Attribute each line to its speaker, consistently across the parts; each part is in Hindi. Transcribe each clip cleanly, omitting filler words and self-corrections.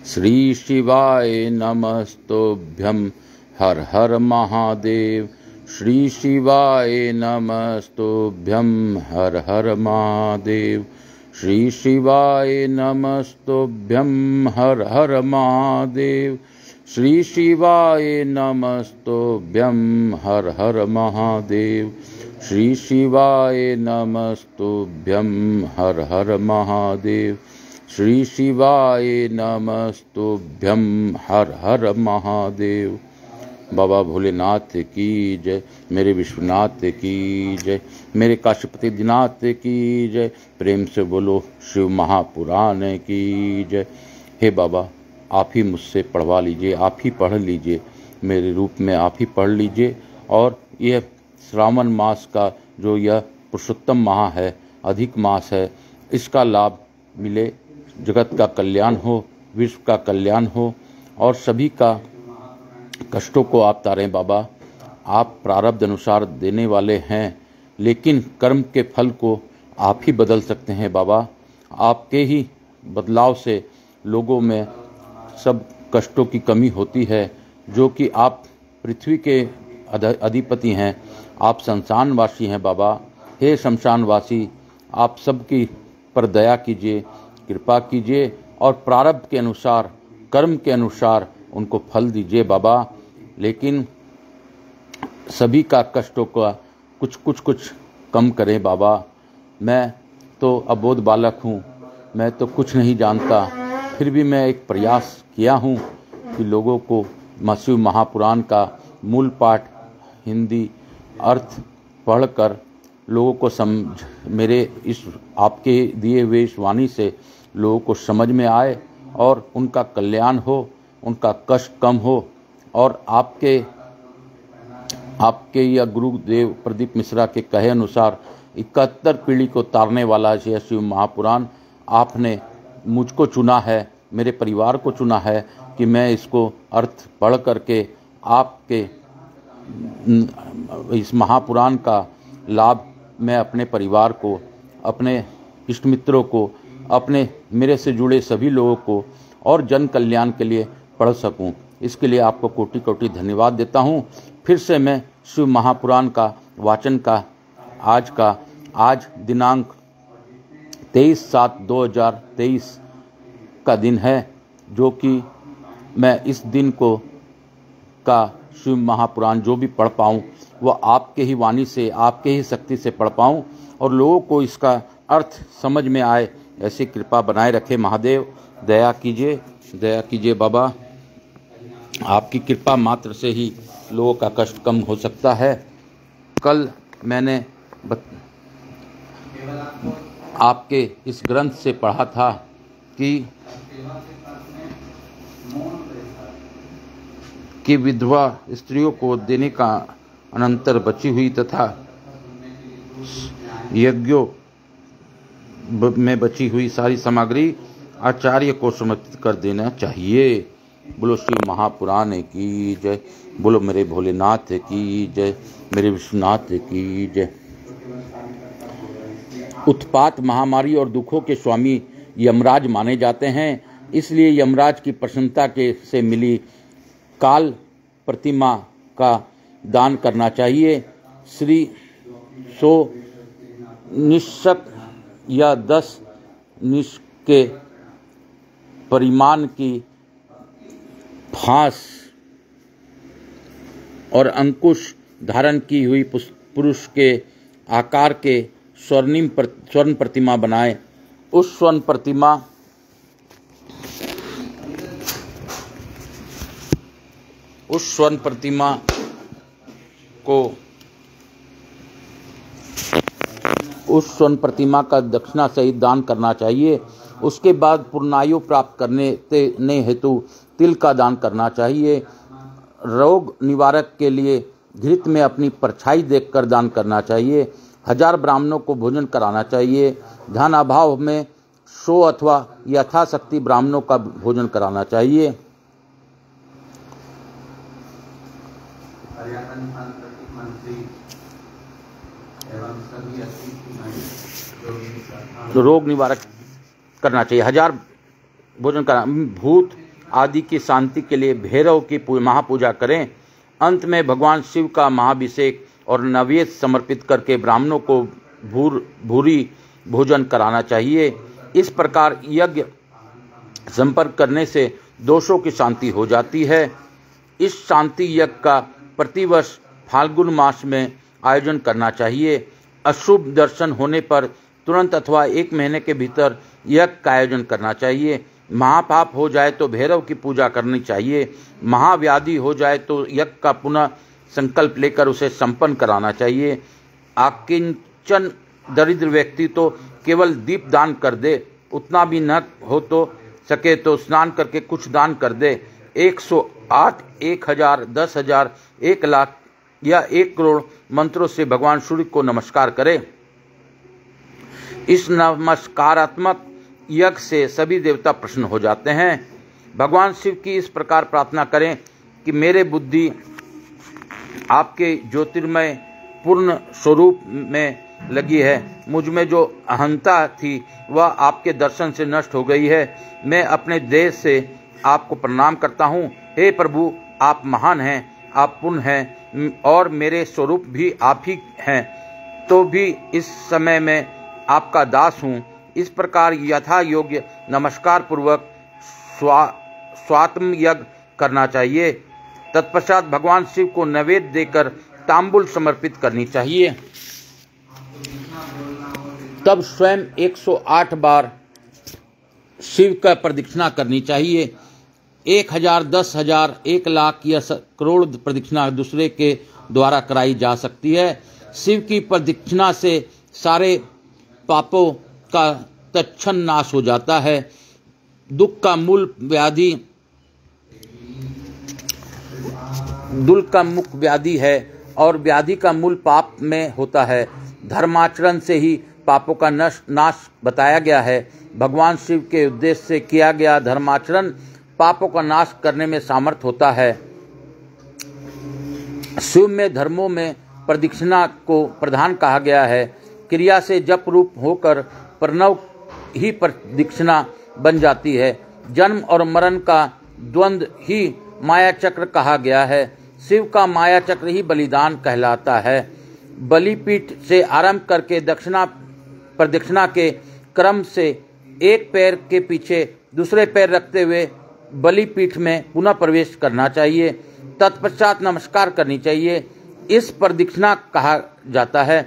Speaker 1: श्री शिवाय नमस्तुभ्यं हर हर महादेव। श्री शिवाय नमस्तुभ्यं हर हर महादेव। श्री शिवाय नमस्तुभ्यं हर हर महादेव। श्री शिवाय नमस्तुभ्यं हर हर महादेव। श्री शिवाय नमस्तुभ्यं हर हर महादेव। श्री शिवाय नमस्तुभ्यं हर हर महादेव। बाबा भोलेनाथ की जय, मेरे विश्वनाथ की जय, मेरे काशीपति दिनाथ की जय। प्रेम से बोलो शिव महापुराण की जय। हे बाबा, आप ही मुझसे पढ़वा लीजिए, आप ही पढ़ लीजिए, मेरे रूप में आप ही पढ़ लीजिए। और यह श्रावण मास का जो यह पुरुषोत्तम माह है, अधिक मास है, इसका लाभ मिले। जगत का कल्याण हो, विश्व का कल्याण हो और सभी का कष्टों को आप तारें बाबा। आप प्रारब्ध अनुसार देने वाले हैं, लेकिन कर्म के फल को आप ही बदल सकते हैं बाबा। आपके ही बदलाव से लोगों में सब कष्टों की कमी होती है। जो कि आप पृथ्वी के अधिपति हैं, आप शमशानवासी हैं बाबा। हे शमशानवासी, आप सबकी पर दया कीजिए, कृपा कीजिए और प्रारब्ध के अनुसार, कर्म के अनुसार उनको फल दीजिए बाबा। लेकिन सभी का कष्टों का कुछ कम करें बाबा। मैं तो अबोध बालक हूँ, मैं तो कुछ नहीं जानता, फिर भी मैं एक प्रयास किया हूँ कि लोगों को शिव महापुराण का मूल पाठ हिंदी अर्थ पढ़कर लोगों को समझ, मेरे इस आपके दिए हुए इस वाणी से लोगों को समझ में आए और उनका कल्याण हो, उनका कष्ट कम हो। और आपके या गुरुदेव प्रदीप मिश्रा के कहे अनुसार 71 पीढ़ी को तारने वाला है शिव महापुराण। आपने मुझको चुना है, मेरे परिवार को चुना है कि मैं इसको अर्थ पढ़ करके आपके इस महापुराण का लाभ मैं अपने परिवार को, अपने इष्ट मित्रों को, अपने मेरे से जुड़े सभी लोगों को और जन कल्याण के लिए पढ़ सकूं। इसके लिए आपको कोटि कोटि धन्यवाद देता हूं। फिर से मैं शिव महापुराण का वाचन का आज दिनांक 23/7/2023 का दिन है, जो कि मैं इस दिन को का शिव महापुराण जो भी पढ़ पाऊँ वह आपके ही वाणी से, आपके ही शक्ति से पढ़ पाऊँ और लोगों को इसका अर्थ समझ में आए, ऐसी कृपा बनाए रखे महादेव। दया कीजिए बाबा। आपकी कृपा मात्र से ही लोगों का कष्ट कम हो सकता है। कल मैंने आपके इस ग्रंथ से पढ़ा था कि विधवा स्त्रियों को देने का अनंतर बची हुई तथा यज्ञों में बची हुई सारी सामग्री आचार्य को समर्पित कर देना चाहिए। बोलो श्री महापुराण की जय, बोलो मेरे भोलेनाथ की जय, मेरे विश्वनाथ की जय। उत्पात, महामारी और दुखों के स्वामी यमराज माने जाते हैं, इसलिए यमराज की प्रसन्नता से मिली काल प्रतिमा का दान करना चाहिए। श्री 100 निश्चक या 10 निश के परिमाण की फांस और अंकुश धारण की हुई पुरुष के आकार के स्वर्ण प्रतिमा बनाएं। उस स्वर्ण प्रतिमा का दक्षिणा सहित दान करना चाहिए। उसके बाद पूर्णायु प्राप्त करने हेतु तिल का दान करना चाहिए। रोग निवारक के लिए घृत में अपनी परछाई देखकर दान करना चाहिए। 1000 ब्राह्मणों को भोजन कराना चाहिए। धन अभाव में 100 अथवा यथाशक्ति ब्राह्मणों का भोजन कराना चाहिए। रोग निवारक करना चाहिए। 1000 भोजन करना। भूत आदि की शांति के लिए भैरव की महापूजा करें। अंत में भगवान शिव का महाभिषेक और नैवेद्य समर्पित करके ब्राह्मणों को भूरी भोजन कराना चाहिए। इस प्रकार यज्ञ संपर्क करने से दोषों की शांति हो जाती है। इस शांति यज्ञ का प्रतिवर्ष फाल्गुन मास में आयोजन करना चाहिए। अशुभ दर्शन होने पर तुरंत अथवा 1 महीने के भीतर यज्ञ का आयोजन करना चाहिए। महापाप हो जाए तो भैरव की पूजा करनी चाहिए। महाव्याधि हो जाए तो यज्ञ का पुनः संकल्प लेकर उसे संपन्न कराना चाहिए। आकिंचन दरिद्र व्यक्ति तो केवल दीप दान कर दे, उतना भी न हो तो सके तो स्नान करके कुछ दान कर दे। 108, 1000, 10,000, 1 लाख या 1 करोड़ मंत्रों से भगवान सूर्य को नमस्कार करें। इस नमस्कारात्मक यज्ञ से सभी देवता प्रसन्न हो जाते हैं। भगवान शिव की इस प्रकार प्रार्थना करें कि मेरे बुद्धि आपके ज्योतिर्मय पूर्ण स्वरूप में लगी है। मुझ में जो अहंता थी वह आपके दर्शन से नष्ट हो गई है। मैं अपने देश से आपको प्रणाम करता हूँ। हे प्रभु, आप महान हैं, आप पूर्ण हैं और मेरे स्वरूप भी आप ही हैं, तो भी इस समय मैं आपका दास हूँ। इस प्रकार यथा योग्य नमस्कार पूर्वक स्वात्म यज्ञ करना चाहिए। तत्पश्चात भगवान शिव को नैवेद्य देकर तांबुल समर्पित करनी चाहिए। तब स्वयं 108 बार शिव का प्रदक्षिणा करनी चाहिए। 1000, 10,000, 1 लाख या करोड़ प्रदक्षिणा दूसरे के द्वारा कराई जा सकती है। शिव की प्रदक्षिणा से सारे पापों का तत्क्षण नाश हो जाता है। दुख का मुख्य व्याधि है और व्याधि का मूल पाप में होता है। धर्माचरण से ही पापों का नाश बताया गया है। भगवान शिव के उद्देश्य से किया गया धर्माचरण पापों का नाश करने में सामर्थ होता है। शिव में धर्मों में प्रदक्षिणा को प्रधान कहा गया है। क्रिया से जप रूप होकर प्रणव ही प्रदक्षिणा बन जाती है। जन्म और मरण का द्वंद्व ही माया चक्र कहा गया है। शिव का माया चक्र ही बलिदान कहलाता है। बलिपीठ से आरंभ करके प्रदक्षिणा के क्रम से एक पैर के पीछे दूसरे पैर रखते हुए बलिपीठ में पुनः प्रवेश करना चाहिए। तत्पश्चात नमस्कार करनी चाहिए। इस प्रदक्षिणा कहा जाता है।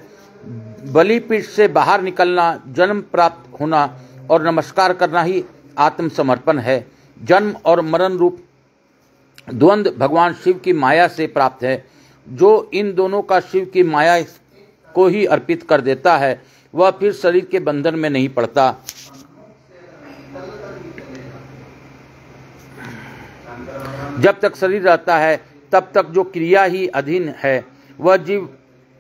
Speaker 1: बलिपीठ से बाहर निकलना, जन्म प्राप्त होना और नमस्कार करना ही आत्मसमर्पण है। जन्म और मरण रूप द्वंद्व भगवान शिव की माया से प्राप्त है। जो इन दोनों का शिव की माया को ही अर्पित कर देता है वह फिर शरीर के बंधन में नहीं पड़ता। जब तक शरीर रहता है तब तक जो क्रिया ही अधीन है वह जीव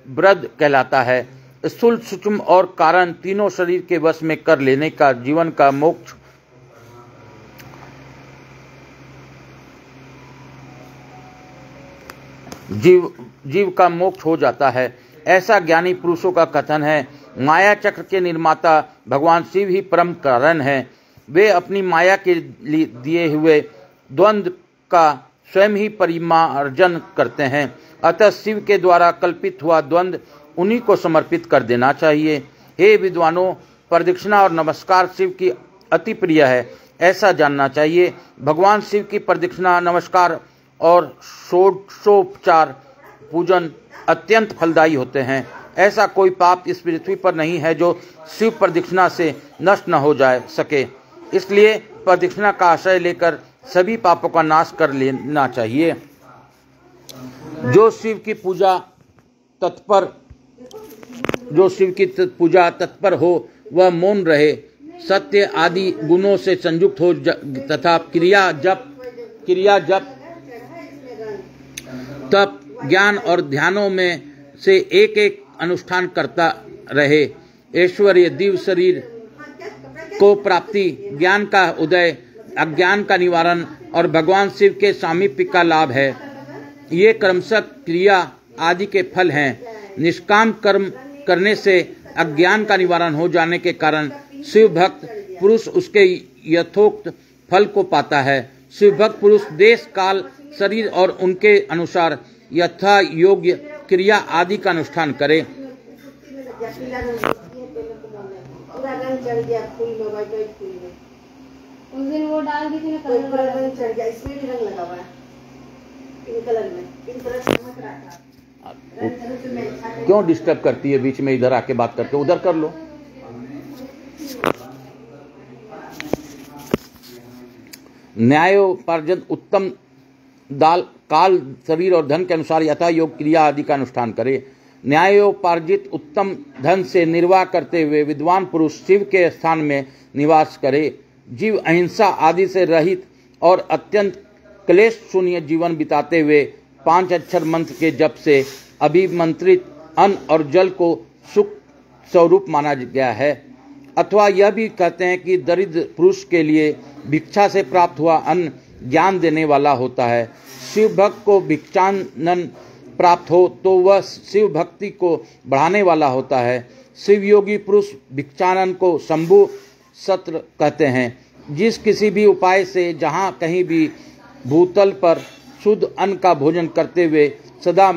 Speaker 1: ब्रद कहलाता है। स्थूल, सूक्ष्म और कारण तीनों शरीर के वश में कर लेने का जीवन का मोक्ष जीव का मोक्ष हो जाता है, ऐसा ज्ञानी पुरुषों का कथन है। माया चक्र के निर्माता भगवान शिव ही परम कारण हैं। वे अपनी माया के लिए दिए हुए द्वंद्व का स्वयं ही परिमार्जन करते हैं। अतः शिव के द्वारा कल्पित हुआ द्वंद्व उन्हीं को समर्पित कर देना चाहिए। हे विद्वानों, प्रदक्षिणा और नमस्कार शिव की अति प्रिय है, ऐसा जानना चाहिए। भगवान शिव की प्रदक्षिणा, नमस्कार और षोडशोपचार पूजन अत्यंत फलदायी होते हैं। ऐसा कोई पाप इस पृथ्वी पर नहीं है जो शिव प्रदक्षिणा से नष्ट न हो जाए सके। इसलिए प्रदक्षिणा का आश्रय लेकर सभी पापों का नाश कर लेना चाहिए। जो शिव की पूजा तत्पर हो वह मौन रहे, सत्य आदि गुणों से संयुक्त हो तथा क्रिया जप तप, ज्ञान और ध्यानों में से एक एक अनुष्ठान करता रहे। ऐश्वर्य, दिव्य शरीर को प्राप्ति, ज्ञान का उदय, अज्ञान का निवारण और भगवान शिव के सामीप्य का लाभ है। ये क्रमशः क्रिया आदि के फल हैं। निष्काम कर्म करने से अज्ञान का निवारण हो जाने के कारण शिव भक्त पुरुष उसके यथोक्त फल को पाता है। शिव भक्त पुरुष देश काल शरीर और उनके अनुसार यथा योग्य क्रिया आदि का अनुष्ठान करे।
Speaker 2: उस दिन वो डाल दी थी ना कलर वाला रंग चढ़ गया, इसमें भी रंग लगा हुआ है पिंक कलर में, पिंक कलर चमक रहा था।
Speaker 1: क्यों डिस्टर्ब करती है बीच में? इधर आके बात करके उधर कर लो। न्यायोपार्जन उत्तम दाल काल शरीर और धन के अनुसार यथा योग क्रिया आदि का अनुष्ठान करे। न्यायोपार्जित उत्तम धन से निर्वाह करते हुए विद्वान पुरुष शिव के स्थान में निवास करे। जीव अहिंसा आदि से रहित और अत्यंत क्लेश शून्य जीवन बिताते हुए 5 अक्षर मंत्र के जप से अभिमंत्रित अन्न और जल को सुख स्वरूप माना गया है। अथवा यह भी कहते हैं कि दरिद्र पुरुष के लिए भिक्षा से प्राप्त हुआ अन्न ज्ञान देने वाला होता है। शिव भक्त को भिक्षान्न प्राप्त हो तो वह शिव भक्ति को बढ़ाने वाला होता है। शिव योगी पुरुष भिक्षान्न को शंभु सत्र कहते हैं। जिस किसी भी उपाय से जहाँ कहीं भी भूतल पर शुद्ध अन्न का भोजन करते हुए सदा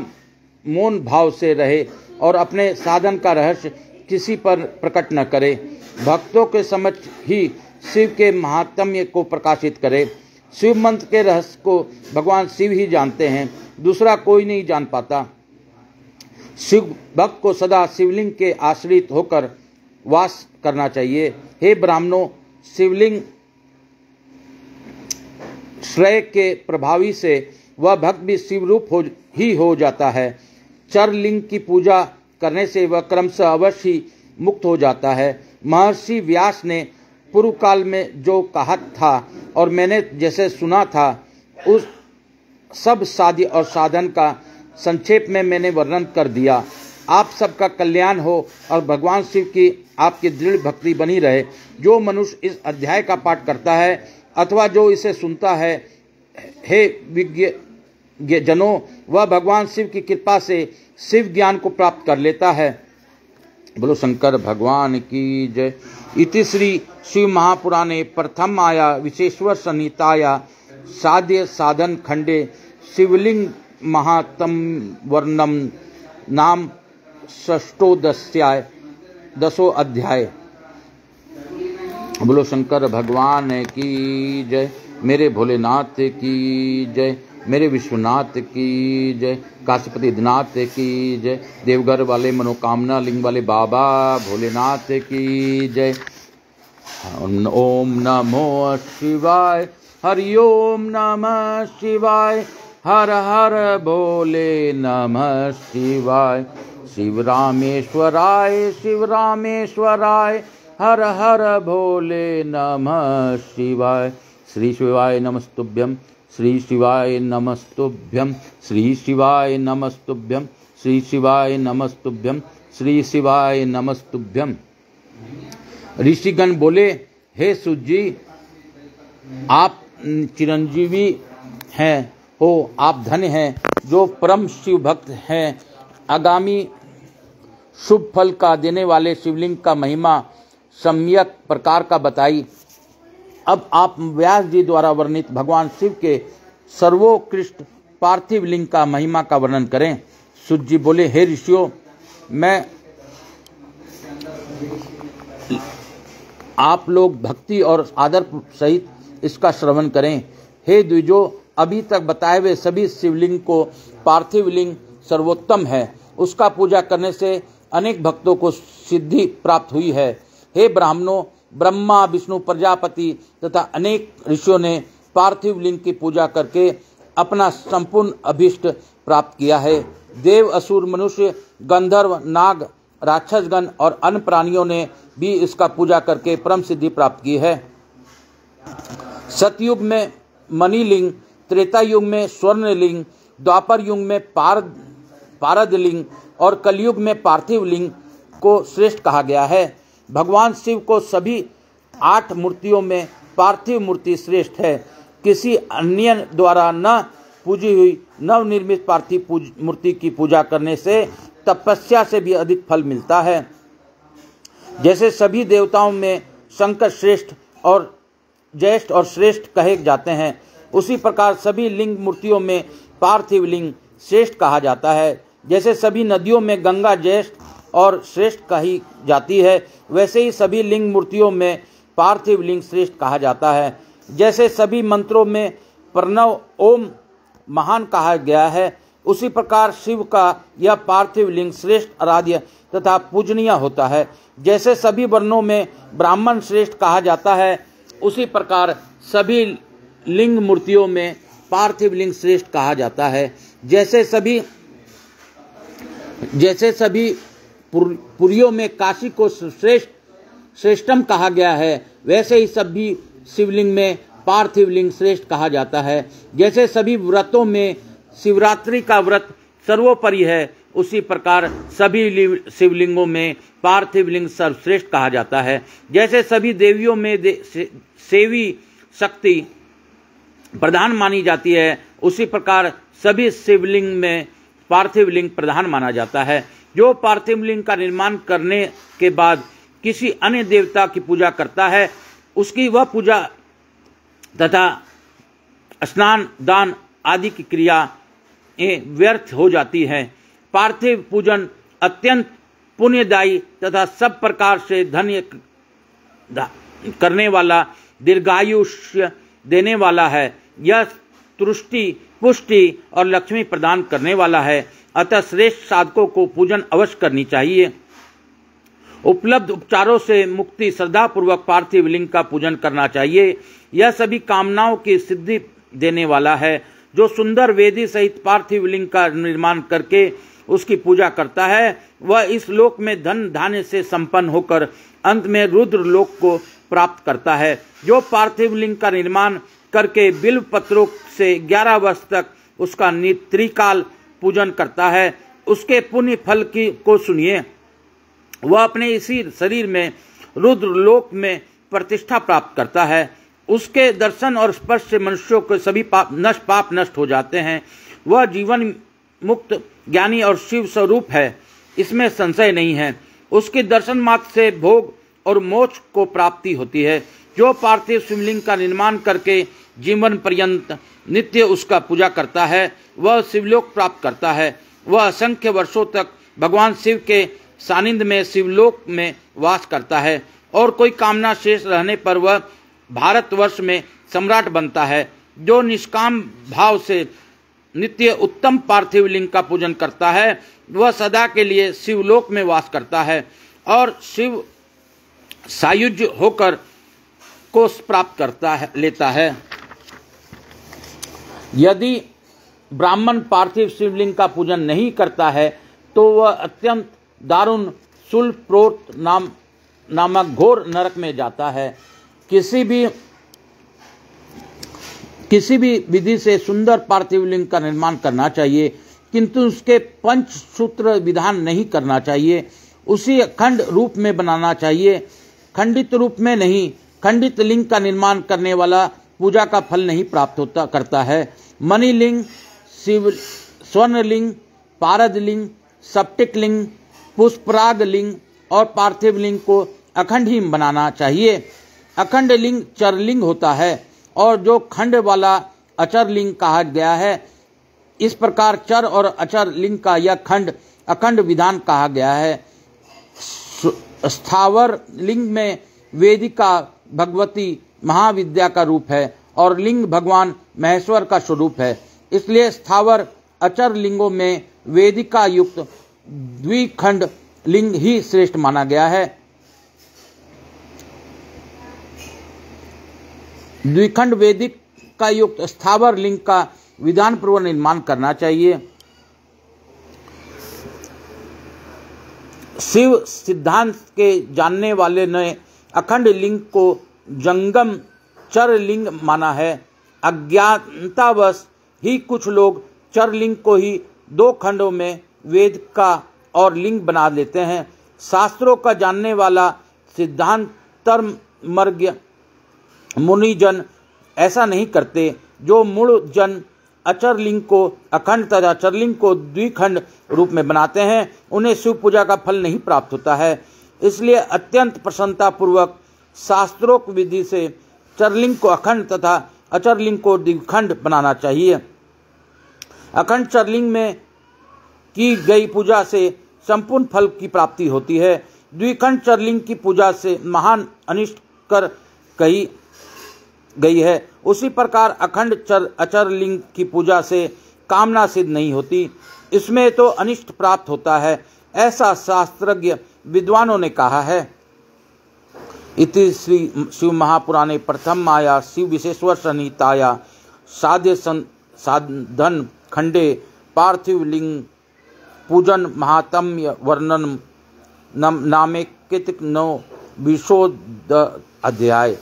Speaker 1: मौन भाव से रहे और अपने साधन का रहस्य किसी पर प्रकट न करे, भक्तों के समक्ष ही शिव के महात्म्य को प्रकाशित करे। शिव मंत्र के रहस्य को भगवान शिव ही जानते हैं, दूसरा कोई नहीं जान पाता। शिव भक्त को सदा शिवलिंग के आश्रित होकर वास करना चाहिए। हे ब्राह्मणों, शिवलिंग श्रेय के प्रभावी से वह भक्त भी शिवरूप ही हो जाता है। चरलिंग की पूजा करने से वह क्रमशः अवश्य ही मुक्त हो जाता है। महर्षि व्यास ने पूर्व काल में जो कहा था और मैंने जैसे सुना था, उस सब साध्य और साधन का संक्षेप में मैंने वर्णन कर दिया। आप सबका कल्याण हो और भगवान शिव की आपकी दृढ़ भक्ति बनी रहे। जो मनुष्य इस अध्याय का पाठ करता है अथवा जो इसे सुनता है, हे विज्ञ जनों, वह भगवान शिव की कृपा से शिव ज्ञान को प्राप्त कर लेता है। बोलो शंकर भगवान की जय। इति श्री शिव महापुराणे प्रथम आया विशेश्वर संहिताया साध्य साधन खंडे शिवलिंग महात्म वर्णम नाम षष्ठोदस्याय 10वां अध्याय। बोलो शंकर भगवान की जय। मेरे भोलेनाथ की जय, मेरे विश्वनाथ की जय, काशीपति नाथ की जय, देवघर वाले मनोकामना लिंग वाले बाबा भोलेनाथ की जय। ओम नमो शिवाय, हरि ओम नमः शिवाय, हर हर भोले नमः शिवाय। शिव रामेश्वराय, शिव रामेश्वराय, हर हर भोले नमः शिवाय। श्री शिवाय नमस्तुभ्यं, श्री शिवाय नमस्तुभ्यं, श्री शिवाय नमस्तुभ्यं, श्री शिवाय नमस्तुभ्यं, श्री शिवाय नमस्तुभ्यं। ऋषिगण बोले, हे सूत जी, आप चिरंजीवी हैं हो, आप धन्य हैं जो परम शिव भक्त हैं। आगामी शुभ फल का देने वाले शिवलिंग का महिमा सम्यक प्रकार का बताई। अब आप व्यास जी द्वारा वर्णित भगवान शिव के सर्वोत्कृष्ट पार्थिव लिंग का महिमा का वर्णन करें। सूत जी बोले, हे ऋषियों, मैं आप लोग भक्ति और आदर सहित इसका श्रवण करें। हे द्विजो, अभी तक बताए हुए सभी शिवलिंग को पार्थिव लिंग सर्वोत्तम है, उसका पूजा करने से अनेक भक्तों को सिद्धि प्राप्त हुई है। हे ब्राह्मणों, ब्रह्मा विष्णु प्रजापति तथा अनेक ऋषियों ने पार्थिव लिंग की पूजा करके अपना संपूर्ण अभीष्ट प्राप्त किया है। देव, असुर, मनुष्य, गंधर्व, नाग, राक्षसगण और अन्य प्राणियों ने भी इसका पूजा करके परम सिद्धि प्राप्त की है। सतयुग में मणिलिंग, त्रेता युग में स्वर्णलिंग, द्वापर युग में पारद लिंग और कलयुग में पार्थिव लिंग को श्रेष्ठ कहा गया है। भगवान शिव को सभी 8 मूर्तियों में पार्थिव मूर्ति श्रेष्ठ है। किसी अन्य द्वारा न पूजी हुई नवनिर्मित पार्थिव मूर्ति की पूजा करने से तपस्या से भी अधिक फल मिलता है। जैसे सभी देवताओं में शंकर श्रेष्ठ और ज्येष्ठ और श्रेष्ठ कहे जाते हैं, उसी प्रकार सभी लिंग मूर्तियों में पार्थिव लिंग श्रेष्ठ कहा जाता है। जैसे सभी नदियों में गंगा ज्येष्ठ और श्रेष्ठ कही जाती है, वैसे ही सभी लिंग मूर्तियों में पार्थिव लिंग श्रेष्ठ कहा जाता है। जैसे सभी मंत्रों में प्रणव ओम महान कहा गया है, उसी प्रकार शिव का यह पार्थिव लिंग श्रेष्ठ आराध्य तथा पूजनीय होता है। जैसे सभी वर्णों में ब्राह्मण श्रेष्ठ कहा जाता है, उसी प्रकार सभी लिंग मूर्तियों में पार्थिव लिंग श्रेष्ठ कहा जाता है। जैसे सभी पुरियों में काशी को श्रेष्ठम कहा गया है, वैसे ही सभी शिवलिंग में पार्थिव लिंग श्रेष्ठ कहा जाता है। जैसे सभी व्रतों में शिवरात्रि का व्रत सर्वोपरि है, उसी प्रकार सभी शिवलिंगों में पार्थिव लिंग सर्वश्रेष्ठ कहा जाता है। जैसे सभी देवियों में सेवी शक्ति प्रधान मानी जाती है, उसी प्रकार सभी शिवलिंग में पार्थिव लिंग प्रधान माना जाता है। जो पार्थिव लिंग का निर्माण करने के बाद किसी अन्य देवता की पूजा करता है, उसकी वह पूजा तथा स्नान दान आदि की क्रिया व्यर्थ हो जाती है। पार्थिव पूजन अत्यंत पुण्यदायी तथा सब प्रकार से धन्य करने वाला, दीर्घायुष्य देने वाला है। यह तुष्टि पुष्टि और लक्ष्मी प्रदान करने वाला है। अतः श्रेष्ठ साधकों को पूजन अवश्य करनी चाहिए। उपलब्ध उपचारों से मुक्ति श्रद्धा पूर्वक पार्थिव लिंग का पूजन करना चाहिए। यह सभी कामनाओं की सिद्धि देने वाला है। जो सुंदर वेदी सहित पार्थिव लिंग का निर्माण करके उसकी पूजा करता है, वह इस लोक में धन धान्य से संपन्न होकर अंत में रुद्र लोक को प्राप्त करता है। जो पार्थिव लिंग का निर्माण करके बिल्व पत्रों से 11 वर्ष तक उसका त्रिकाल पूजन करता है, उसके पुण्य फल को सुनिए। वह अपने इसी शरीर में रुद्र लोक में प्रतिष्ठा प्राप्त करता है। उसके दर्शन और स्पर्श से मनुष्यों के सभी पाप नष्ट हो जाते हैं। वह जीवन मुक्त ज्ञानी और शिव स्वरूप है, इसमें संशय नहीं है। उसके दर्शन मात्र से भोग और मोक्ष को प्राप्ति होती है। जो पार्थिव शिवलिंग का निर्माण करके जीवन पर्यंत नित्य उसका पूजा करता है, वह शिवलोक प्राप्त करता है। वह असंख्य वर्षों तक भगवान शिव के सानिध्य में शिवलोक में वास करता है और कोई कामना शेष रहने पर वह भारतवर्ष में सम्राट बनता है। जो निष्काम भाव से नित्य उत्तम पार्थिव लिंग का पूजन करता है, वह सदा के लिए शिवलोक में वास करता है और शिव सायुज्य होकर को प्राप्त लेता है। यदि ब्राह्मण पार्थिव शिवलिंग का पूजन नहीं करता है, तो वह अत्यंत दारुण शूलप्रोत नामक घोर नरक में जाता है। किसी भी विधि से सुंदर पार्थिव लिंग का निर्माण करना चाहिए, किंतु उसके पंचसूत्र विधान नहीं करना चाहिए। उसी अखंड रूप में बनाना चाहिए, खंडित रूप में नहीं। खंडित लिंग का निर्माण करने वाला पूजा का फल नहीं प्राप्त करता है। मणिलिंग, स्वर्णलिंग, पारद लिंग, सप्टिक लिंग, पुष्पराग लिंग और पार्थिव लिंग को अखंड ही बनाना चाहिए। अखंड लिंग चरलिंग होता है और जो खंड वाला अचर लिंग कहा गया है। इस प्रकार चर और अचर लिंग का यह खंड अखंड विधान कहा गया है। स्थावर लिंग में वेदिका भगवती महाविद्या का रूप है और लिंग भगवान महेश्वर का स्वरूप है। इसलिए स्थावर अचर लिंगों में वेदिका युक्त द्विखंड लिंग ही श्रेष्ठ माना गया है। द्विखंड वेदिक का युक्त स्थावर लिंग का विधान पूर्वक निर्माण करना चाहिए। शिव सिद्धांत के जानने वाले ने अखंड लिंग को जंगम चर लिंग माना है। अज्ञानतावश ही कुछ लोग चर लिंग को ही 2 खंडों में वेद का और लिंग बना लेते हैं। शास्त्रों का जानने वाला सिद्धांतर्मर्ग मुनिजन ऐसा नहीं करते। जो मूढ़ जन अचर लिंग को अखंड तथा चरलिंग को द्विखंड रूप में बनाते हैं, उन्हें शिव पूजा का फल नहीं प्राप्त होता है। इसलिए अत्यंत प्रसन्नता पूर्वक शास्त्रोक्त विधि से चरलिंग को अखंड तथा अचरलिंग को द्विखंड बनाना चाहिए। अखंड चरलिंग में की गई पूजा से संपूर्ण फल की प्राप्ति होती है। द्विखंड चरलिंग की पूजा से महान अनिष्ट कर कही गई है। उसी प्रकार अखंड अचरलिंग की पूजा से कामना सिद्ध नहीं होती, इसमें तो अनिष्ट प्राप्त होता है, ऐसा शास्त्रज्ञ विद्वानों ने कहा है। इति श्री शिव महापुराणे प्रथम आया शिव विशेश्वर संहिताया साध्य साधन खंडे पार्थिव लिंग पूजन महात्म्य वर्णन नामेकित नौ विशोध अध्याय।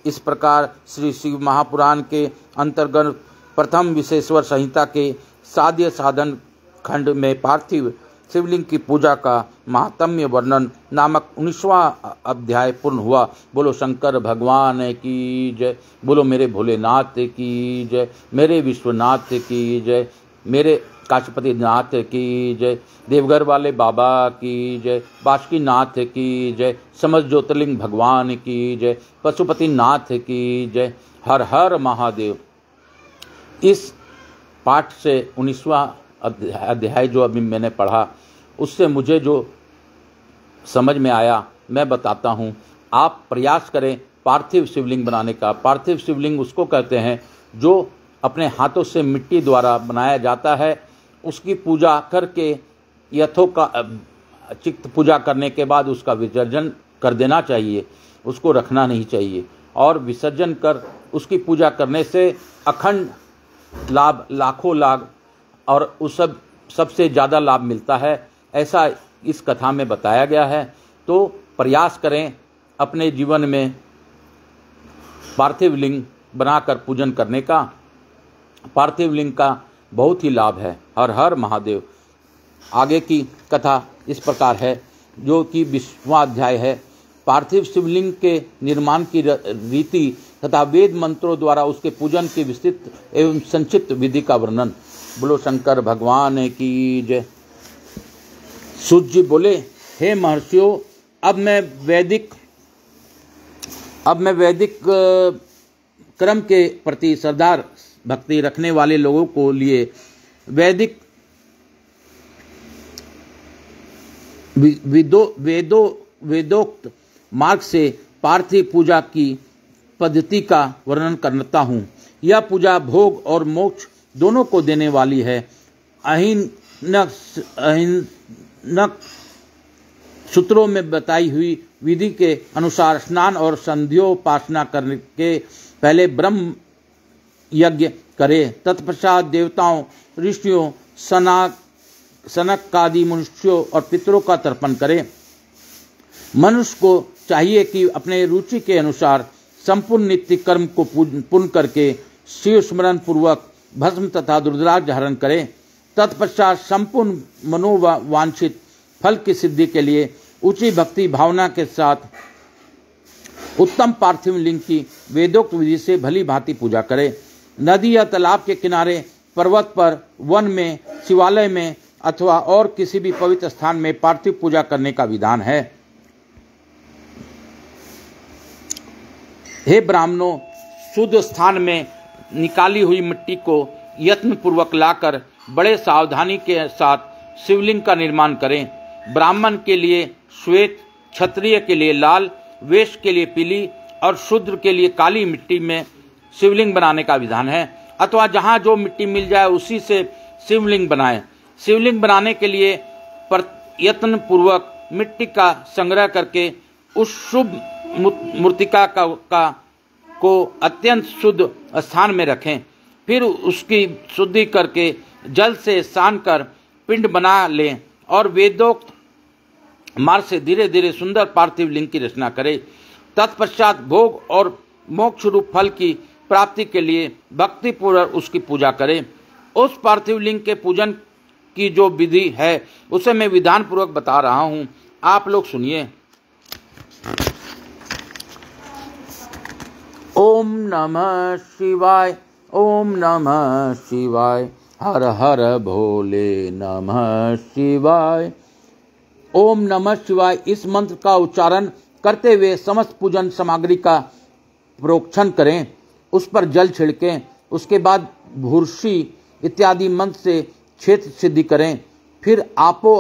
Speaker 1: इस प्रकार श्री शिव महापुराण के अंतर्गत प्रथम विशेश्वर संहिता के साध्य साधन खंड में पार्थिव शिवलिंग की पूजा का महात्म्य वर्णन नामक 19वां अध्याय पूर्ण हुआ। बोलो शंकर भगवान की जय, बोलो मेरे भोलेनाथ की जय, मेरे विश्वनाथ की जय, मेरे काशीपति नाथ की जय, देवघर वाले बाबा की जय, बासुकीनाथ की जय, समस्त ज्योतिर्लिंग भगवान की जय, पशुपति नाथ की जय। हर हर महादेव। इस पाठ से 19वां अध्याय जो अभी मैंने पढ़ा, उससे मुझे जो समझ में आया मैं बताता हूँ। आप प्रयास करें पार्थिव शिवलिंग बनाने का। पार्थिव शिवलिंग उसको कहते हैं जो अपने हाथों से मिट्टी द्वारा बनाया जाता है। उसकी पूजा करके यथोचित पूजा करने के बाद उसका विसर्जन कर देना चाहिए, उसको रखना नहीं चाहिए। और विसर्जन कर उसकी पूजा करने से अखंड लाभ, लाखों लाभ और उस सबसे ज़्यादा लाभ मिलता है, ऐसा इस कथा में बताया गया है। तो प्रयास करें अपने जीवन में पार्थिव लिंग बनाकर पूजन करने का। पार्थिव लिंग का बहुत ही लाभ है। हर हर महादेव। आगे की कथा इस प्रकार है, जो कि 20वां अध्याय है। पार्थिव शिवलिंग के निर्माण की रीति तथा वेद मंत्रों द्वारा उसके पूजन की विस्तृत एवं संक्षिप्त विधि का वर्णन। बोलो शंकर भगवान की जय। सूत जी बोले, हे महर्षियों, अब मैं वैदिक क्रम के प्रति श्रद्धा भक्ति रखने वाले लोगों को लिए वेदोक्त मार्ग से पार्थिव पूजा की पद्धति का वर्णन करता हूँ। यह पूजा भोग और मोक्ष दोनों को देने वाली है। अहिंसक सूत्रों में बताई हुई विधि के अनुसार स्नान और संध्योपासना करने के पहले ब्रह्म यज्ञ करे। तत्पश्चात देवताओं, ऋषियों, सनक आदि मनुष्यों और पितरों का तर्पण करे। मनुष्य को चाहिए कि अपने रुचि के अनुसार संपूर्ण नित्य कर्म को पूर्ण करके शिव स्मरण पूर्वक भस्म तथा रुद्राक्ष धारण करे। तत्पश्चात संपूर्ण मनोवांछित फल की सिद्धि के लिए ऊंची भक्ति भावना के साथ उत्तम पार्थिव लिंग की वेदोक्त विधि से भली भांति पूजा करे। नदी या तालाब के किनारे, पर्वत पर, वन में, शिवालय में अथवा और किसी भी पवित्र स्थान में पार्थिव पूजा करने का विधान है। हे ब्राह्मणों, शुद्ध स्थान में निकाली हुई मिट्टी को यत्न पूर्वक लाकर बड़े सावधानी के साथ शिवलिंग का निर्माण करें। ब्राह्मण के लिए श्वेत, क्षत्रिय के लिए लाल, वैश्य के लिए पीली और शूद्र के लिए काली मिट्टी में शिवलिंग बनाने का विधान है। अथवा जहाँ जो मिट्टी मिल जाए उसी से शिवलिंग बनाएं। शिवलिंग बनाने के लिए यत्न पूर्वक मिट्टी का संग्रह करके उस शुभ मूर्तिका को अत्यंत शुद्ध स्थान में रखें। फिर उसकी शुद्धि करके जल से स्नान कर पिंड बना लें और वेदोक्त मार्ग से धीरे धीरे सुंदर पार्थिव लिंग की रचना करें। तत्पश्चात भोग और मोक्ष रूप फल की प्राप्ति के लिए भक्ति पूर्वक उसकी पूजा करें। उस पार्थिव लिंग के पूजन की जो विधि है उसे मैं विधान पूर्वक बता रहा हूँ, आप लोग सुनिए। ओम नमः शिवाय, ओम नमः शिवाय, हर हर भोले नमः शिवाय। ओम नमः शिवाय इस मंत्र का उच्चारण करते हुए समस्त पूजन सामग्री का प्रोक्षण करें। उस पर जल छिड़कें। उसके बाद भूर्षि इत्यादि मंत्र से क्षेत्र सिद्धि करें। फिर आपो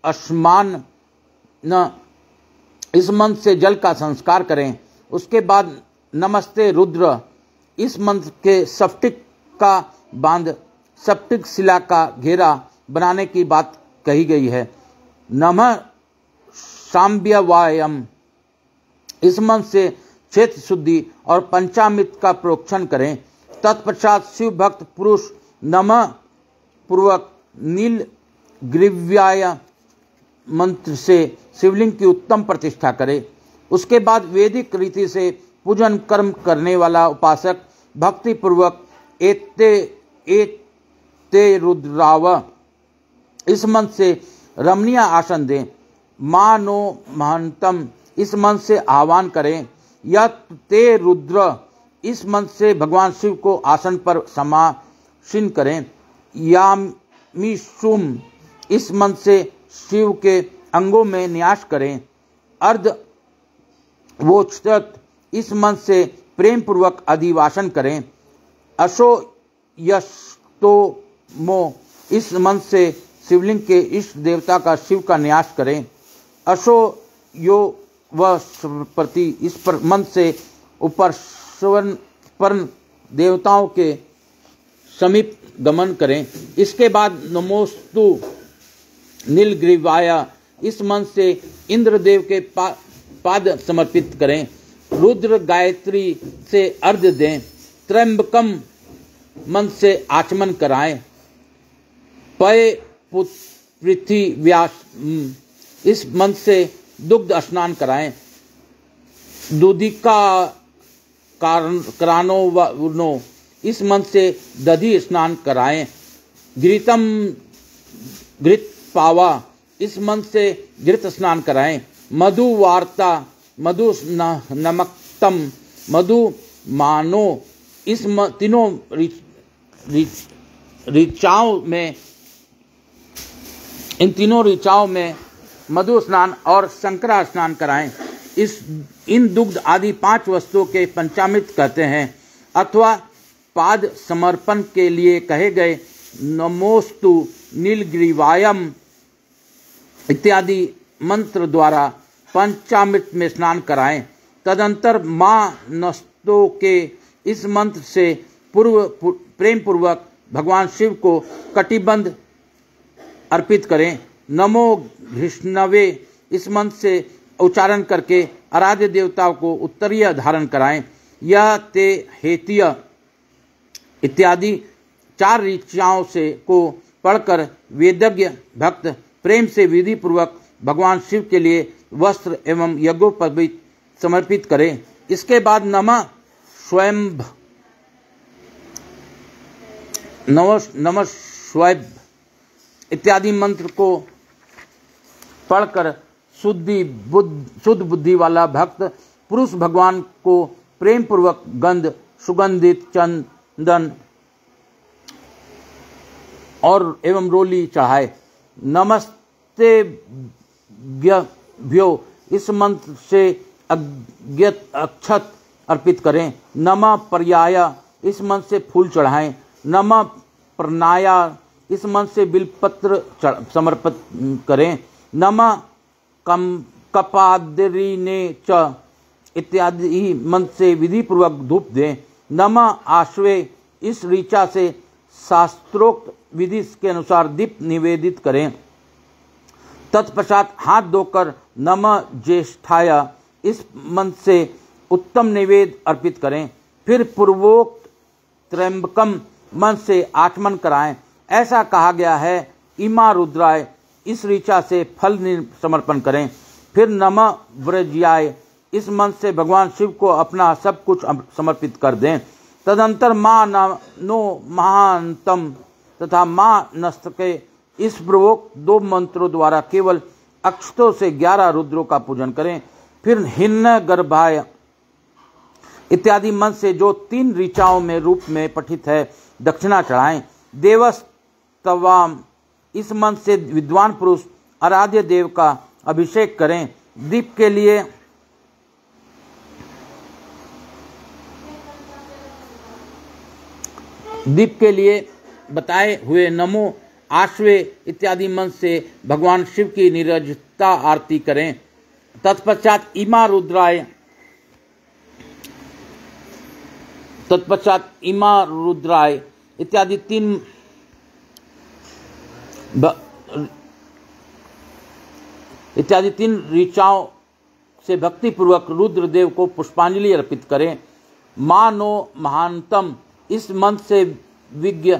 Speaker 1: अस्मान न इस मंत्र से जल का संस्कार करें। उसके बाद नमस्ते रुद्र इस मंत्र के स्फटिक का बांध स्फटिक शिला का घेरा बनाने की बात कही गई है। नमः सांब्यवायम इस मंत्र से क्षेत्र शुद्धि और पंचामृत का प्रोक्षण करें। तत्पश्चात शिव भक्त पुरुष नमः पूर्वक नील ग्रीव्याय मंत्र से शिवलिंग की उत्तम प्रतिष्ठा करे। उसके बाद वैदिक रीति से पूजन कर्म करने वाला उपासक भक्ति पूर्वक एते रुद्राव इस मंत्र से रमणीय आसन दें। मानो महंतम इस मंत्र से आह्वान करें। यत ते रुद्र इस मंत्र से भगवान शिव को आसन पर समासीन करें। यामीशुम इस मंत्र से शिव के अंगों में न्यास करें। अर्ध वोचत इस मंत्र से प्रेम पूर्वक अधिवासन करें। अशो यस्तोमो इस मंत्र से शिवलिंग के इष्ट देवता का शिव का न्यास करें। अशो यो व प्रति इस पर मंत्र से ऊपर स्वर्ण देवताओं के समीप गमन करें। इसके बाद नमोस्तु नीलग्रीवाय इस मंत्र से इंद्रदेव के पाद समर्पित करें। रुद्र गायत्री से अर्घ्य दें। त्र्यंबकम मंत्र से आचमन कराएं। पय पृथ्वी व्यास इस मंत्र से दुग्ध स्नान कराएं। दुधिका करानो वनो इस मंत्र से दधि स्नान कराएं। घृतम घृत पावा इस मंत्र से घृत स्नान कराएं। मधु वार्ता मधु नमक्तम मधु मानो इस तीनों ऋचाओं में इन तीनों ऋचाओं में मधु स्नान और शंकरा स्नान कराएं। इन दुग्ध आदि 5 वस्तुओं के पंचामृत कहते हैं अथवा पाद समर्पण के लिए कहे गए नमोस्तु नीलग्रीवायम इत्यादि मंत्र द्वारा पंचामृत में स्नान कराएं। तदंतर मां नस्तो के इस मंत्र से प्रेम पूर्वक भगवान शिव को कटिबंध अर्पित करें। नमो घृष्णवे इस मंत्र से उच्चारण करके आराध्य देवताओं को उत्तरीय धारण कराएं। यह ते हेतीय इत्यादि 4 ऋचाओं से को पढ़कर वेदज्ञ भक्त प्रेम से विधि पूर्वक भगवान शिव के लिए वस्त्र एवं यज्ञोपवीत समर्पित करें। इसके बाद नमः स्वयंभ नमः स्वयं इत्यादि मंत्र को पढ़कर शुद्ध बुद्धि वाला भक्त पुरुष भगवान को प्रेम पूर्वक गंध सुगंधित चंदन और एवं रोली चढ़ाए। नमस्ते भ्यो इस मंत्र से अक्षत अर्पित करें। नमः पर्याय इस मंत्र से फूल चढ़ाएं। नमः प्रणाया इस मंत्र से बिलपत्र समर्पित करें। नमः कपादिने च इत्यादि मंत्र से विधि पूर्वक धूप दें। नमः आश्वे इस ऋचा से शास्त्रोक्त विधि के अनुसार दीप निवेदित करें। तत्पश्चात हाथ धोकर नमः ज्येष्ठाय इस मंत्र से उत्तम निवेद अर्पित करें। फिर पूर्वोक्त त्र्यंबकम मंत्र से आचमन कराएं। ऐसा कहा गया है इमा रुद्राय इस ऋचा से फल समर्पण करें। फिर नमः व्रज्याय इस मंत्र से भगवान शिव को अपना सब कुछ समर्पित कर दें। तदंतर मां नो महांतम तथा मां नस्तके इस पूर्वोक्त 2 मंत्रों द्वारा केवल अक्षतों से 11 रुद्रों का पूजन करें। फिर हिन्न गर्भाय इत्यादि मंत्र से जो 3 ऋचाओं में रूप में पठित है दक्षिणा चढ़ाएं। देवस्तवाम इस मंत्र से विद्वान पुरुष आराध्य देव का अभिषेक करें। दीप के लिए दीप के लिए बताए हुए नमो आश्वे इत्यादि मंत्र से भगवान शिव की निरजता आरती करें। तत्पश्चात इमा रुद्राय इत्यादि तीन ऋचाओं से भक्तिपूर्वक रुद्रदेव को पुष्पांजलि अर्पित करें। मानो महानतम इस मंत्र से विज्ञ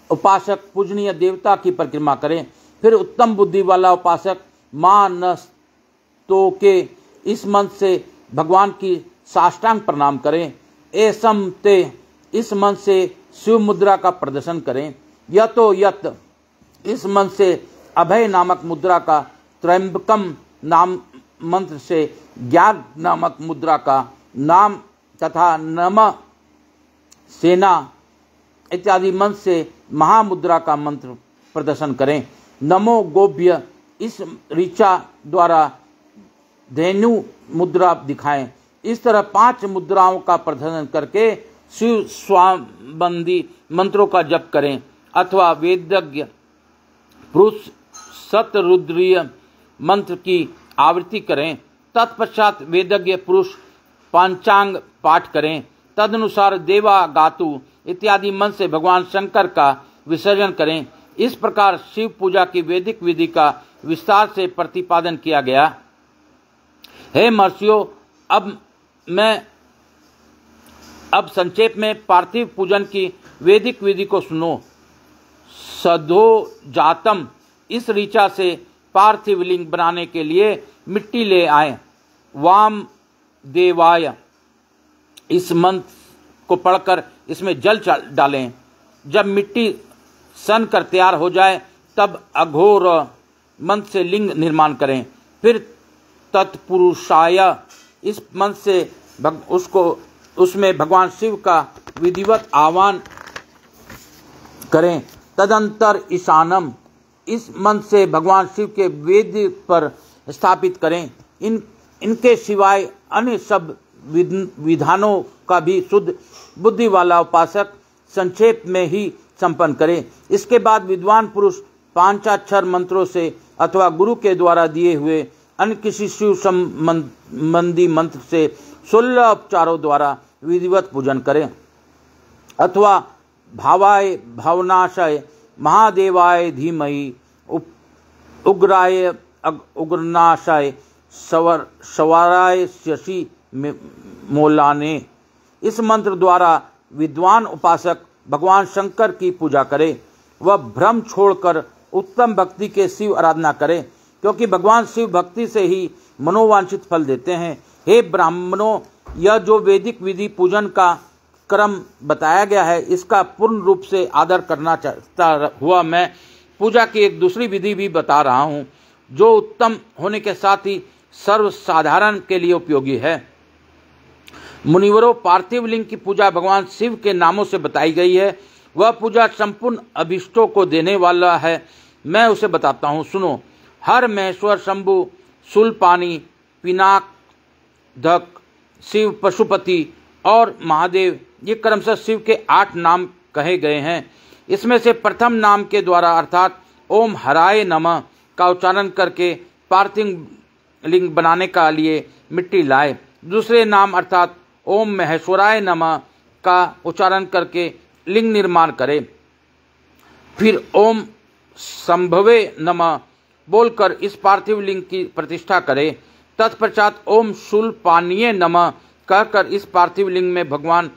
Speaker 1: उपासक पूजनीय देवता की परिक्रमा करें। फिर उत्तम बुद्धि वाला उपासक मानस्तो के इस मंत्र से भगवान की साष्टांग प्रणाम करें। एसम ते इस मंत्र से शिव मुद्रा का प्रदर्शन करें। यतो यत इस मंत्र से अभय नामक मुद्रा का, त्रयंबकम नाम मंत्र से ज्ञान नामक मुद्रा का नाम तथा नम सेना इत्यादि मंत्र से महामुद्रा का मंत्र प्रदर्शन करें। नमो गोभ्य इस ऋचा द्वारा धेनु मुद्रा दिखाएं। इस तरह 5 मुद्राओं का प्रदर्शन करके शिव स्वाबंदी मंत्रों का जप करें अथवा वेदज्ञ पुरुष शतरुद्रीय मंत्र की आवृत्ति करें। तत्पश्चात वेदज्ञ पुरुष पंचांग पाठ करें। तदनुसार देवा गातु इत्यादि मंत्र से भगवान शंकर का विसर्जन करें। इस प्रकार शिव पूजा की वैदिक विधि का विस्तार से प्रतिपादन किया गया। हे महर्षियों, अब संक्षेप में पार्थिव पूजन की वैदिक विधि को सुनो। सधो जातम इस ऋचा से पार्थिव लिंग बनाने के लिए मिट्टी ले आए। वाम देवाय इस मंत्र को पढ़कर इसमें जल डालें। जब मिट्टी सन कर तैयार हो जाए तब अघोर मंत्र से लिंग निर्माण करें। फिर तत्पुरुषाय इस मंत्र से उसमें भगवान शिव का विधिवत आह्वान करें। तदंतर ईशानम इस मंत्र से भगवान शिव के वेद पर स्थापित करें। इनके सिवाय अन्य सब विधानों का भी शुद्ध बुद्धि वाला उपासक संक्षेप में ही संपन्न करे। इसके बाद विद्वान पुरुष पांचाक्षर मंत्रों से अथवा गुरु के द्वारा दिए हुए अन्य किसी शिव संबंधी मंत्र से 16 उपचारों द्वारा विधिवत पूजन करें अथवा भावाय भावनाशय महादेवाय धीमहि उग्राय उग्रनाशाय सवाराय शशि मोलाने इस मंत्र द्वारा विद्वान उपासक भगवान शंकर की पूजा करे। वह भ्रम छोड़कर उत्तम भक्ति के शिव आराधना करे, क्योंकि भगवान शिव भक्ति से ही मनोवांछित फल देते हैं। हे ब्राह्मणों, यह जो वैदिक विधि पूजन का क्रम बताया गया है, इसका पूर्ण रूप से आदर करना चाहता हुआ मैं पूजा की एक दूसरी विधि भी बता रहा हूँ, जो उत्तम होने के साथ ही सर्वसाधारण के लिए उपयोगी है। मुनिवरों, पार्थिव लिंग की पूजा भगवान शिव के नामों से बताई गई है। वह पूजा संपूर्ण अभिष्टों को देने वाला है। मैं उसे बताता हूँ, सुनो। हर महेश्वर, शंभु, शूलपाणी, पिनाक, धक, शिव पशुपति और महादेव, ये क्रमशः शिव के 8 नाम कहे गए हैं। इसमें से प्रथम नाम के द्वारा अर्थात ओम हराय नमः का उच्चारण करके पार्थिव लिंग बनाने का लिए मिट्टी लाए। दूसरे नाम अर्थात ओम महेश्वराय नमः का उच्चारण करके लिंग निर्माण करे। फिर ओम संभवे नमः बोलकर इस पार्थिव लिंग की प्रतिष्ठा करे। तत्पश्चात ओम शूलपाणीय नमः कहकर इस पार्थिव लिंग में भगवान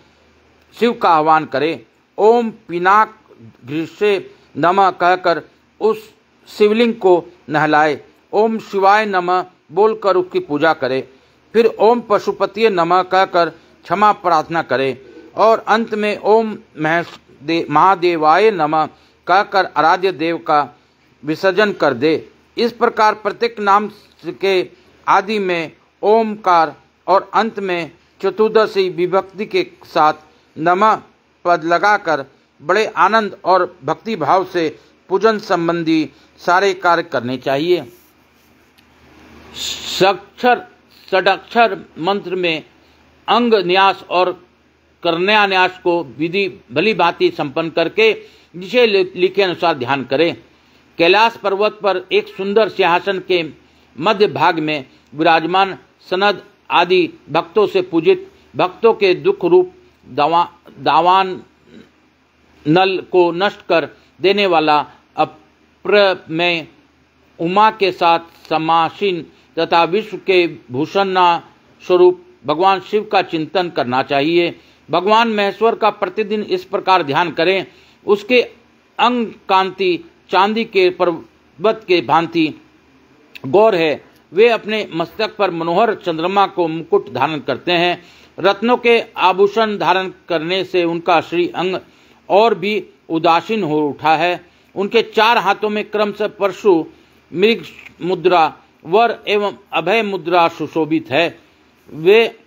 Speaker 1: शिव का आह्वान करे। ओम पिनाक घृष्य नमः कहकर उस शिवलिंग को नहलाए। ओम शिवाय नमः बोलकर उसकी पूजा करे। फिर ओम पशुपतिये नमः कहकर क्षमा प्रार्थना करे और अंत में ओम महादेवाय नमः कहकर आराध्य देव का विसर्जन कर दे। इस प्रकार प्रत्येक नाम के आदि में ओमकार और अंत में चतुर्दशी विभक्ति के साथ नमः पद लगाकर बड़े आनंद और भक्ति भाव से पूजन संबंधी सारे कार्य करने चाहिए। षडाक्षर मंत्र में अंग न्यास और करन्यास को विधि भली भांति संपन्न करके जिसे लिखे अनुसार ध्यान करें। कैलाश पर्वत पर एक सुंदर सिंहासन के मध्य भाग में विराजमान सनद आदि भक्तों से पूजित, भक्तों के दुख रूप दावान नल को नष्ट कर देने वाला अप्रमेय उमा के साथ समासीन तथा विश्व के भूषणा स्वरूप भगवान शिव का चिंतन करना चाहिए। भगवान महेश्वर का प्रतिदिन इस प्रकार ध्यान करें। उसके अंग कांति चांदी के पर्वत के भांति गौर है। वे अपने मस्तक पर मनोहर चंद्रमा को मुकुट धारण करते हैं। रत्नों के आभूषण धारण करने से उनका श्री अंग और भी उदासीन हो उठा है। उनके 4 हाथों में क्रमशः परशु, मृग मुद्रा, वर एवं अभय मुद्रा सुशोभित है। वे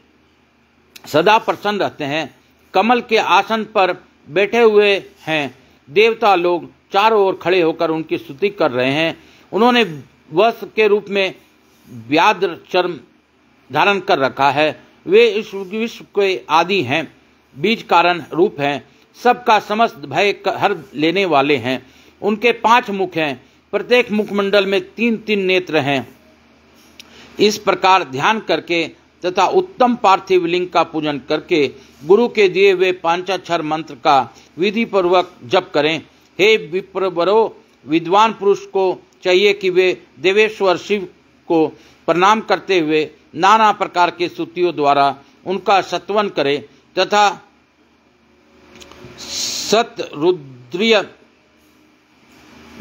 Speaker 1: सदा प्रसन्न रहते हैं। कमल के आसन पर बैठे हुए हैं। देवता लोग चारों ओर खड़े होकर उनकी स्तुति कर रहे हैं। उन्होंने वस्त्र के रूप में व्याघ्र चर्म धारण कर रखा है। वे इस विश्व के आदि हैं, बीज कारण रूप हैं, सबका समस्त भय हर लेने वाले हैं। उनके 5 मुख हैं, प्रत्येक मुखमंडल में 3-3 नेत्र हैं। इस प्रकार ध्यान करके तथा उत्तम पार्थिव लिंग का पूजन करके गुरु के दिए हुए पांचाक्षर मंत्र का विधि पूर्वक जप करें। हे विप्रवरो, विद्वान पुरुष को चाहिए कि वे देवेश्वर शिव को प्रणाम करते हुए नाना प्रकार के स्तुतियों द्वारा उनका सत्वन करें तथा सतरुद्रीय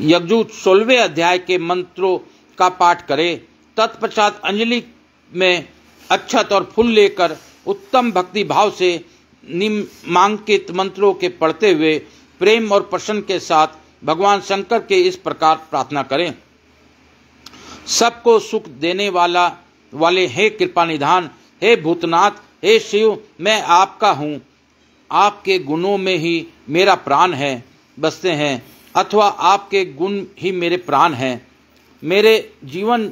Speaker 1: यजुः 16वें अध्याय के मंत्रों का पाठ करें। तत्पश्चात अंजलि में अक्षत और फूल लेकर उत्तम भक्ति भाव से निम्नांकित मंत्रों के पढ़ते हुए प्रेम और प्रसन्न के साथ भगवान शंकर के इस प्रकार प्रार्थना करें। सबको सुख देने वाले हे कृपा निधान, हे भूतनाथ, हे शिव, मैं आपका हूँ। आपके गुणों में ही मेरा प्राण है बसते हैं, अथवा आपके गुण ही मेरे प्राण हैं। मेरे जीवन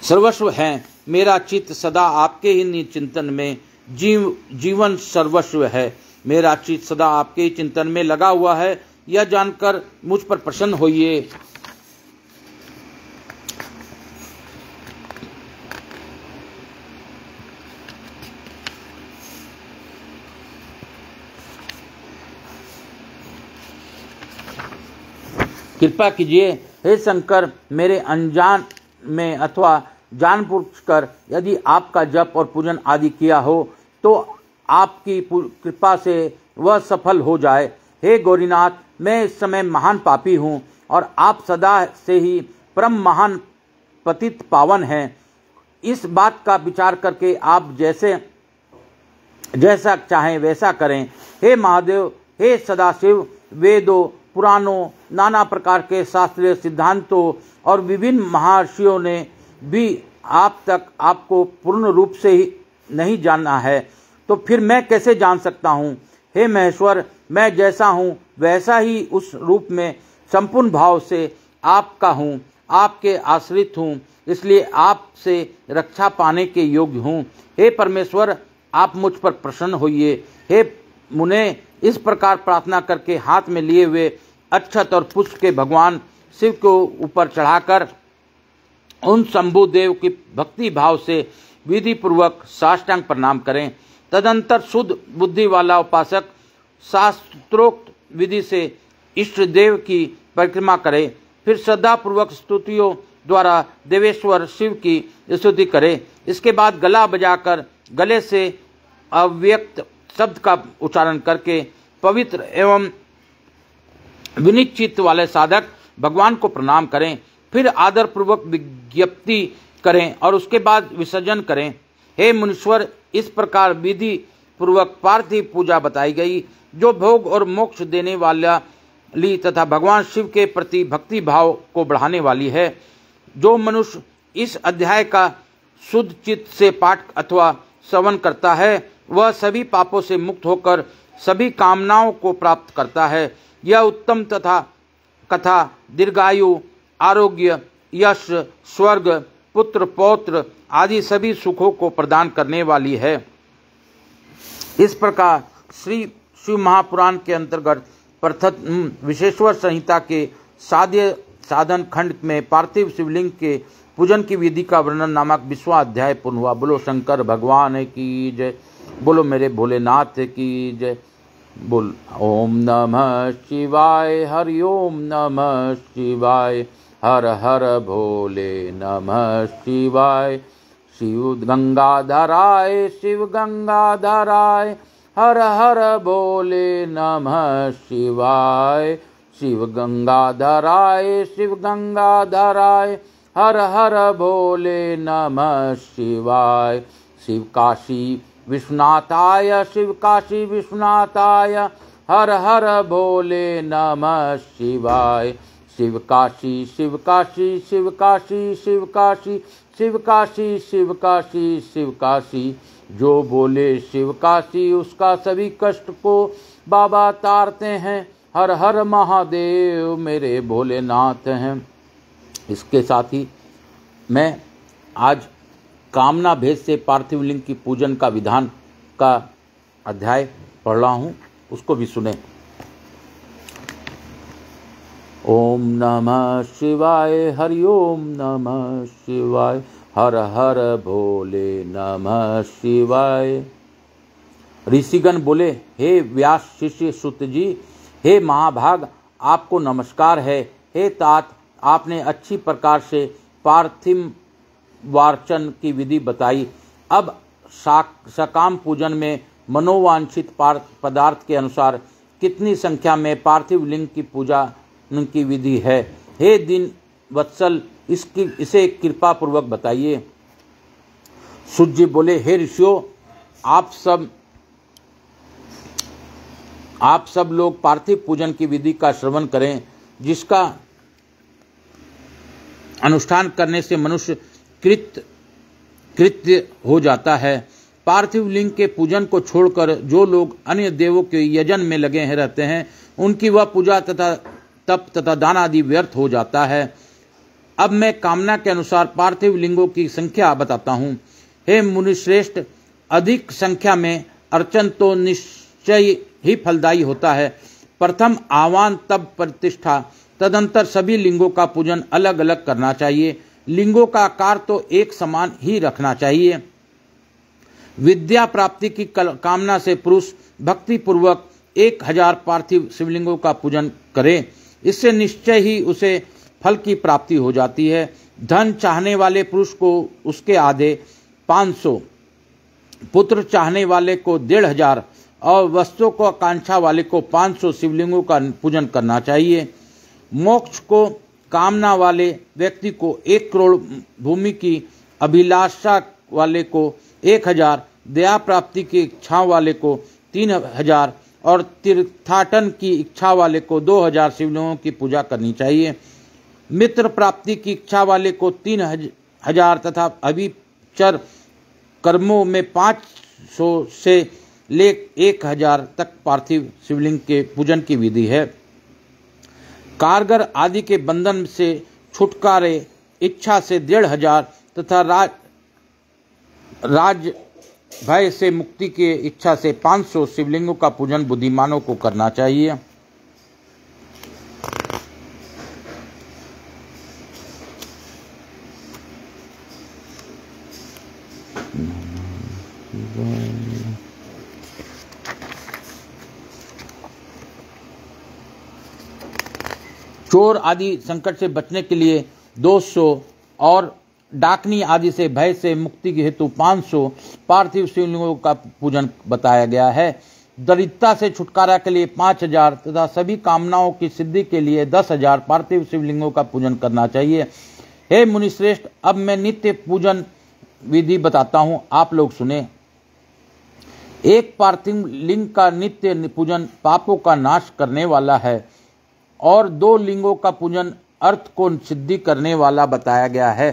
Speaker 1: सर्वस्व हैं। मेरा चित्त सदा आपके ही चिंतन में जीवन सर्वस्व है। मेरा चित्त सदा आपके ही चिंतन में लगा हुआ है। यह जानकर मुझ पर प्रसन्न होइए। कृपा कीजिए हे शंकर, मेरे अनजान में अथवा जानबूझकर यदि आपका जप और पूजन आदि किया हो तो आपकी कृपा से वह सफल हो जाए। हे गौरीनाथ, मैं इस समय महान पापी हूँ और आप सदा से ही परम महान पतित पावन हैं। इस बात का विचार करके आप जैसा चाहें वैसा करें। हे महादेव, हे सदाशिव, वेदों, पुराणों, नाना प्रकार के शास्त्रीय सिद्धांतों और विभिन्न महर्षियों ने भी आप तक आपको पूर्ण रूप से ही नहीं जाना है, तो फिर मैं कैसे जान सकता हूँ। हे महेश्वर, मैं जैसा हूँ वैसा ही उस रूप में संपूर्ण भाव से आपका हूँ, आपके आश्रित हूँ, इसलिए आपसे रक्षा पाने के योग्य हूँ। हे परमेश्वर, आप मुझ पर प्रसन्न होइए। हे मुने, इस प्रकार प्रार्थना करके हाथ में लिए हुए अक्षत और पुष्प के भगवान शिव को ऊपर चढ़ाकर उन शंभु देव की भक्ति भाव से विधि पूर्वक साष्टांग प्रणाम करें। तदंतर शुद्ध बुद्धि वाला उपासक शास्त्रोक्त विधि से इष्ट देव की परिक्रमा करे। फिर श्रद्धा पूर्वक स्तुतियों द्वारा देवेश्वर शिव की स्तुति करे। इसके बाद गला बजाकर गले से अव्यक्त शब्द का उच्चारण करके पवित्र एवं विनीत चित्त वाले साधक भगवान को प्रणाम करें। फिर आदर पूर्वक विज्ञप्ति करें और उसके बाद विसर्जन करें। हे मुनीश्वर, इस प्रकार विधि पूर्वक पार्थिव पूजा बताई गई, जो भोग और मोक्ष देने वाली तथा भगवान शिव के प्रति भक्ति भाव को बढ़ाने वाली है। जो मनुष्य इस अध्याय का शुद्ध चित्त से पाठ अथवा श्रवण करता है, वह सभी पापों से मुक्त होकर सभी कामनाओं को प्राप्त करता है। यह उत्तम तथा कथा दीर्घायु, आरोग्य, यश, स्वर्ग, पुत्र, पौत्र आदि सभी सुखों को प्रदान करने वाली है। इस प्रकार श्री शिव महापुराण के अंतर्गत प्रथम विशेश्वर संहिता के साध्य साधन खंड में पार्थिव शिवलिंग के पूजन की विधि का वर्णन नामक 20वां अध्याय पूर्ण हुआ। बोलो शंकर भगवान की जय, बोलो मेरे भोलेनाथ की जय। बोल ओम नमः शिवाय, हरि ओम नमः शिवाय, हर हर भोले नमः शिवाय। शिव गंगाधराय, शिव गंगाधराय, हर हर भोले नमः शिवाय। शिव गंगाधराय, शिव गंगाधराय, हर हर भोले नमः शिवाय। शिव काशी विश्वनाथाय, शिव काशी विश्वनाथाय, हर हर भोले नमः शिवाय। शिव काशी शिव काशी शिव काशी शिव काशी शिव काशी शिव काशी शिव काशी, जो बोले शिव काशी उसका सभी कष्ट को बाबा तारते हैं। हर हर महादेव मेरे भोलेनाथ हैं। इसके साथ ही मैं आज कामना भेद से पार्थिव लिंग की पूजन का विधान का अध्याय पढ़ रहा हूँ, उसको भी सुने। ओम नमः शिवाय, हरि ओम नमः शिवाय, हर हर भोले नमः शिवाय। ऋषिगण बोले, हे व्यास शिष्य सुत जी, हे महाभाग, आपको नमस्कार है। हे तात, आपने अच्छी प्रकार से पार्थिव वार्चन की विधि बताई। अब सकाम पूजन में मनोवांछित पदार्थ के अनुसार कितनी संख्या में पार्थिव लिंग की पूजा की विधि है? हे दिन वत्सल, इसे कृपा पूर्वक बताइए। सूत जी बोले, हे ऋषियों, आप सब लोग पार्थिव पूजन की विधि का श्रवण करें, जिसका अनुष्ठान करने से मनुष्य कृत्य हो जाता है। पार्थिव लिंग के पूजन को छोड़कर जो लोग अन्य देवों के यजन में लगे रहते हैं, उनकी वह पूजा तथा तप तथा दान आदि व्यर्थ हो जाता है। अब मैं कामना के अनुसार पार्थिव लिंगों की संख्या बताता हूँ। हे मुनिश्रेष्ठ, अधिक संख्या में अर्चन तो निश्चय ही फलदायी होता है। प्रथम आह्वान, तब प्रतिष्ठा, तदंतर सभी लिंगों का पूजन अलग अलग करना चाहिए। लिंगों का आकार तो एक समान ही रखना चाहिए। विद्या प्राप्ति की कामना से पुरुष भक्ति पूर्वक 1000 पार्थिव शिवलिंगों का पूजन करे। इससे निश्चय ही उसे फल की प्राप्ति हो जाती है। धन चाहने वाले पुरुष को उसके आधे 500, पुत्र चाहने वाले को 1500 और वस्तु को आकांक्षा वाले को 500 शिवलिंगों का पूजन करना चाहिए। मोक्ष को कामना वाले व्यक्ति को 1 करोड़, भूमि की अभिलाषा वाले को 1000, दया प्राप्ति की इच्छा वाले को 3000 और तीर्थाटन की इच्छा वाले को 2000 शिवलिंगों की पूजा करनी चाहिए। मित्र प्राप्ति की इच्छा वाले को 3000 तथा अभिचर कर्मों में 500 से ले 1000 तक पार्थिव शिवलिंग के पूजन की विधि है। कारगर आदि के बंधन से छुटकारे इच्छा से 1500 तथा राज भय से मुक्ति के इच्छा से 500 शिवलिंगों का पूजन बुद्धिमानों को करना चाहिए। चोर आदि संकट से बचने के लिए 200 और डाकनी आदि से भय से मुक्ति के हेतु 500 पार्थिव शिवलिंगों का पूजन बताया गया है। दरिद्रता से छुटकारा के लिए 5000 तथा सभी कामनाओं की सिद्धि के लिए 10000 पार्थिव शिवलिंगों का पूजन करना चाहिए। हे मुनिश्रेष्ठ, अब मैं नित्य पूजन विधि बताता हूँ, आप लोग सुने। एक पार्थिव लिंग का नित्य पूजन पापों का नाश करने वाला है और 2 लिंगों का पूजन अर्थ को सिद्धि करने वाला बताया गया है।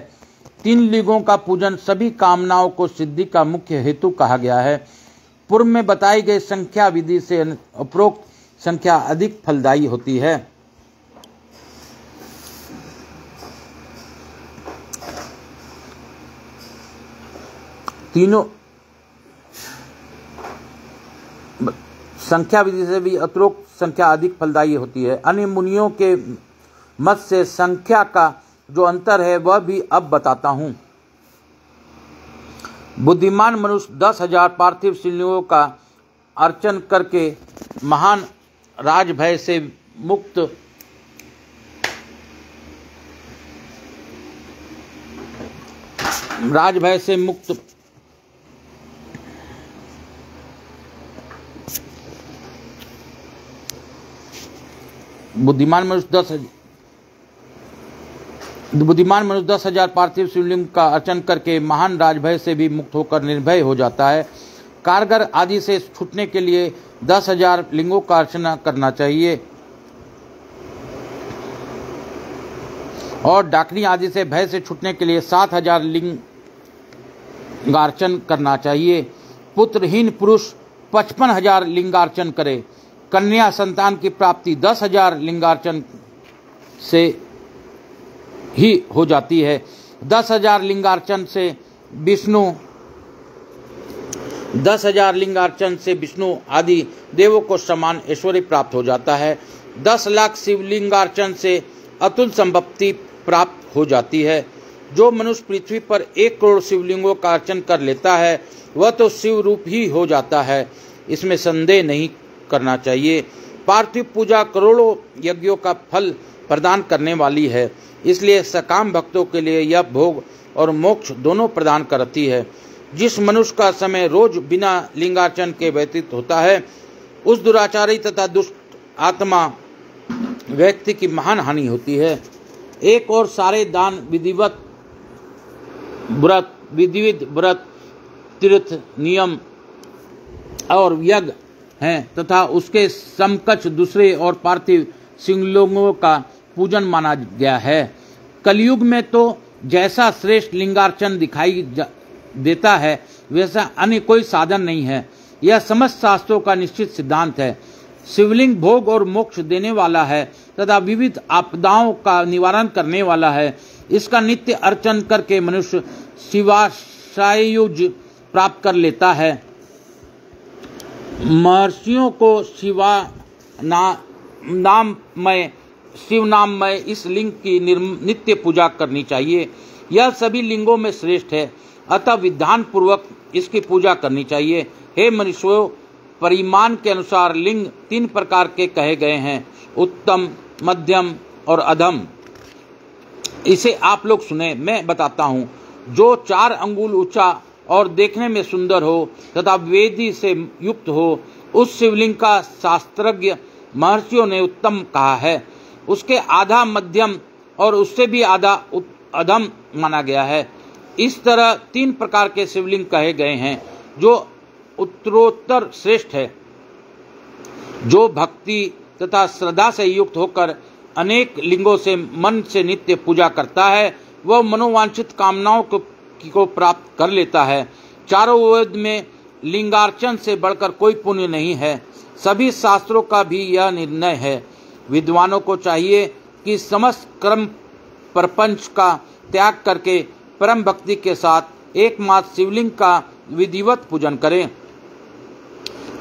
Speaker 1: 3 लिंगों का पूजन सभी कामनाओं को सिद्धि का मुख्य हेतु कहा गया है। पूर्व में बताई गई संख्या विधि से उपरोक्त संख्या अधिक फलदायी होती है। संख्या विधि से भी अतिरिक्त संख्या अधिक फलदायी होती है। अन्य मुनियों के मत से संख्या का जो अंतर है वह भी अब बताता हूँ। बुद्धिमान मनुष्य 10,000 पार्थिव शिवलिंगों का अर्चन करके महान राजभय से मुक्त बुद्धिमान मनुष्य 10,000 पार्थिव शिवलिंग का अर्चन करके महान राजभय से भी मुक्त होकर निर्भय हो जाता है। कारगर आदि से छूटने के लिए 10,000 लिंगों का अर्चना करना चाहिए और डाकनी आदि से भय से छूटने के लिए 7,000 लिंगार्चन करना चाहिए। पुत्रहीन पुरुष 55,000 लिंगार्चन करे। कन्या संतान की प्राप्ति 10,000 लिंगार्चन से ही हो जाती है। 10,000 लिंगार्चन से विष्णु आदि देवों को समान ऐश्वर्य प्राप्त हो जाता है। 10 लाख शिवलिंगार्चन से अतुल संपत्ति प्राप्त हो जाती है। जो मनुष्य पृथ्वी पर 1 करोड़ शिवलिंगों का अर्चन कर लेता है वह तो शिव रूप ही हो जाता है, इसमें संदेह नहीं करना चाहिए। पार्थिव पूजा करोड़ों यज्ञों का फल प्रदान करने वाली है, इसलिए सकाम भक्तों के लिए यह भोग और मोक्ष दोनों प्रदान करती है। जिस मनुष्य का समय रोज बिना लिंगार्चन के व्यतीत होता है उस दुराचारी तथा दुष्ट आत्मा व्यक्ति की महान हानि होती है। एक और सारे दान विधिवत व्रत तीर्थ नियम और यज्ञ हैं तथा उसके समकक्ष दूसरे और पार्थिव शिवलिंगों का पूजन माना गया है। कलयुग में तो जैसा श्रेष्ठ लिंगार्चन दिखाई देता है वैसा अन्य कोई साधन नहीं है। यह समस्त शास्त्रों का निश्चित सिद्धांत है। शिवलिंग भोग और मोक्ष देने वाला है तथा विविध आपदाओं का निवारण करने वाला है। इसका नित्य अर्चन करके मनुष्य शिवासायुज प्राप्त कर लेता है। महर्षियों को शिव नाममय इस लिंग की नित्य पूजा करनी चाहिए। यह सभी लिंगों में श्रेष्ठ है, अतः विधान पूर्वक इसकी पूजा करनी चाहिए। हे मनुष्यों, परिमाण के अनुसार लिंग 3 प्रकार के कहे गए हैं, उत्तम, मध्यम और अधम। इसे आप लोग सुने, मैं बताता हूँ। जो 4 अंगुल ऊंचा और देखने में सुंदर हो तथा वेदी से युक्त हो उस शिवलिंग का शास्त्रज्ञ महर्षियों ने उत्तम कहा है। उसके आधा मध्यम और उससे भी आधा अधम माना गया है। इस तरह 3 प्रकार के शिवलिंग कहे गए हैं जो उत्तरोत्तर श्रेष्ठ है। जो भक्ति तथा श्रद्धा से युक्त होकर अनेक लिंगों से मन से नित्य पूजा करता है वह मनोवांछित कामनाओं को प्राप्त कर लेता है। चारों वेद में लिंगार्चन से बढ़कर कोई पुण्य नहीं है। सभी शास्त्रों का भी यह निर्णय है। विद्वानों को चाहिए कि समस्त कर्म प्रपंच का त्याग करके परम भक्ति के साथ एकमात्र शिवलिंग का विधिवत पूजन करें।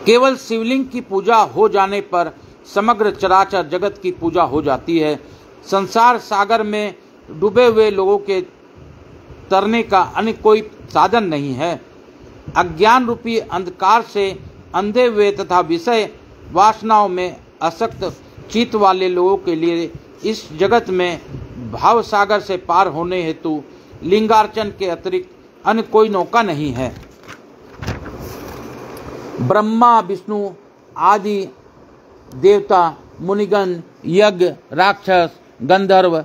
Speaker 1: केवल शिवलिंग की पूजा हो जाने पर समग्र चराचर जगत की पूजा हो जाती है। संसार सागर में डूबे हुए लोगों के तरने का अन्य कोई साधन नहीं है। अज्ञान रूपी अंधकार से अंधे हुए तथा विषय वासनाओं में आसक्त चित्त वाले लोगों के लिए इस जगत में भाव सागर से पार होने हेतु लिंगार्चन के अतिरिक्त अन्य कोई नौका नहीं है। ब्रह्मा, विष्णु आदि देवता, मुनिगण, यज्ञ, राक्षस, गंधर्व,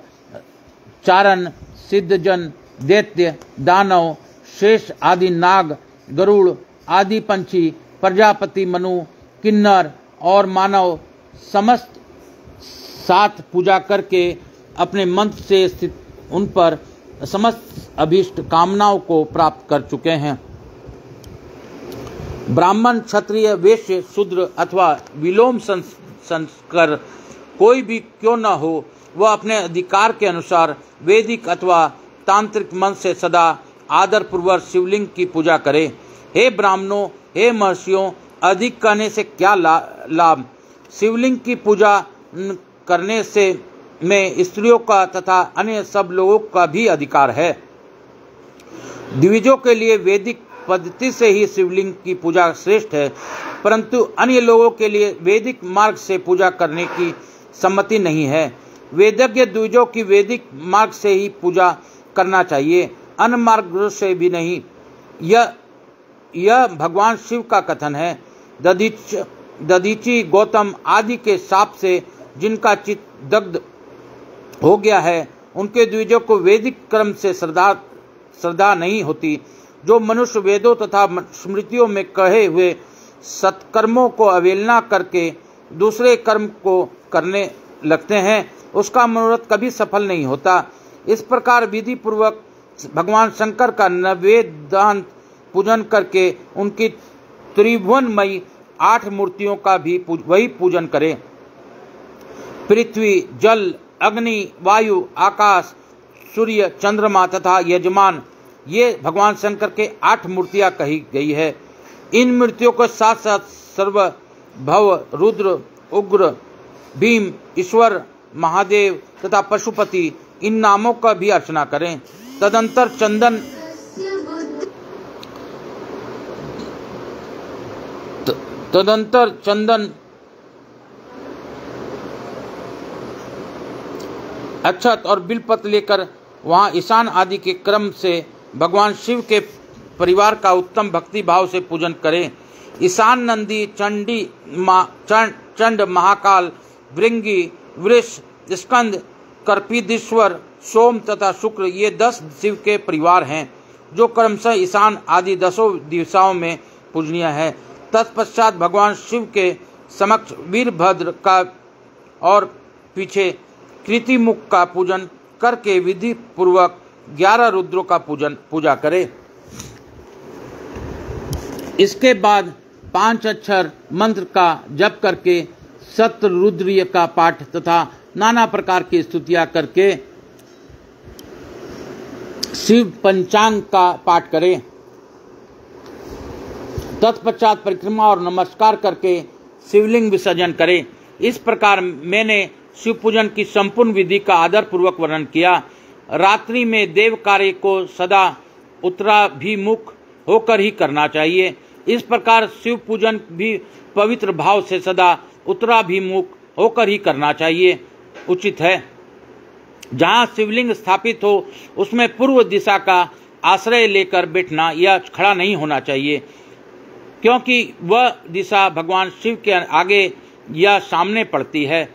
Speaker 1: चारण, सिद्धजन, दैत्य, दानव, शेष आदि नाग, गरुड़ आदि पंछी, प्रजापति, मनु, किन्नर और मानव समस्त साथ पूजा करके अपने मंत्र से स्थित उन पर समस्त अभीष्ट कामनाओं को प्राप्त कर चुके हैं। ब्राह्मण, क्षत्रिय, वैश्य, शूद्र अथवा विलोम संस्कर कोई भी क्यों न हो वह अपने अधिकार के अनुसार वैदिक अथवा तांत्रिक मन से सदा आदर पूर्वक शिवलिंग की पूजा करे। हे ब्राह्मणों, हे महर्षियों, अधिक कहने से क्या लाभ। शिवलिंग की पूजा करने से में स्त्रियों का तथा अन्य सब लोगों का भी अधिकार है। द्विजों के लिए वैदिक पद्धति से ही शिवलिंग की पूजा श्रेष्ठ है, परंतु अन्य लोगों के लिए वैदिक मार्ग से पूजा करने की सम्मति नहीं है। वेदज्ञ द्विजों की वैदिक मार्ग से ही पूजा करना चाहिए, अन्य मार्ग से भी नहीं। यह भगवान शिव का कथन है। दधीचि गौतम आदि के शाप से जिनका चित्त दग्ध हो गया है, उनके द्विजों को वैदिक कर्म से श्रद्धा नहीं होती। जो मनुष्य वेदों तथा स्मृतियों में कहे हुए सत्कर्मों को अवहेलना करके दूसरे कर्म को करने लगते हैं, उसका मनोरथ कभी सफल नहीं होता। इस प्रकार विधि पूर्वक भगवान शंकर का नवेदांत पूजन करके उनकी त्रिभुवनमयी 8 मूर्तियों का भी वही पूजन करें। पृथ्वी, जल, अग्नि, वायु, आकाश, सूर्य, चंद्रमा तथा यजमान, ये भगवान शंकर के 8 मूर्तियां कही गई है। इन मूर्तियों के साथ साथ सर्व, भव, रुद्र, उग्र, भीम, ईश्वर, महादेव तथा पशुपति, इन नामों का भी अर्चना करें। तदंतर चंदन, अक्षत और बिलपत्र लेकर वहां ईशान आदि के क्रम से भगवान शिव के परिवार का उत्तम भक्ति भाव से पूजन करें। ईशान नंदी, चंड, महाकाल, भृंगी, वृष, स्कंद, कर्पिदीश्वर, सोम तथा शुक्र, ये 10 शिव के परिवार हैं, जो क्रमशः ईशान आदि 10 दिशाओं में पूजनीय है। तत्पश्चात भगवान शिव के समक्ष वीरभद्र का और पीछे कृतिमुख का पूजन करके विधि पूर्वक 11 रुद्रों का पूजा करे। इसके बाद 5 अक्षर मंत्र का जप करके शतरुद्रीय का पाठ तथा नाना प्रकार की स्तुतियां करके शिव पंचांग का पाठ करें। तत्पश्चात परिक्रमा और नमस्कार करके शिवलिंग विसर्जन करें। इस प्रकार मैंने शिव पूजन की संपूर्ण विधि का आदर पूर्वक वर्णन किया। रात्रि में देव कार्य को सदा उत्तराभिमुख होकर ही करना चाहिए। इस प्रकार शिव पूजन भी पवित्र भाव से सदा उत्तराभिमुख होकर ही करना चाहिए उचित है। जहाँ शिवलिंग स्थापित हो उसमें पूर्व दिशा का आश्रय लेकर बैठना या खड़ा नहीं होना चाहिए, क्योंकि वह दिशा भगवान शिव के आगे या सामने पड़ती है।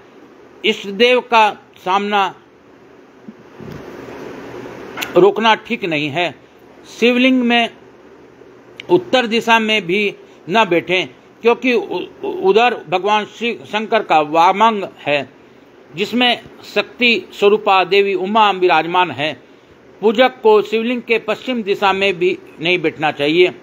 Speaker 1: इष्ट देव का सामना रोकना ठीक नहीं है। शिवलिंग में उत्तर दिशा में भी न बैठें, क्योंकि उधर भगवान शिव शंकर का वामंग है, जिसमें शक्ति स्वरूपा देवी उमा विराजमान है। पूजक को शिवलिंग के पश्चिम दिशा में भी नहीं बैठना चाहिए,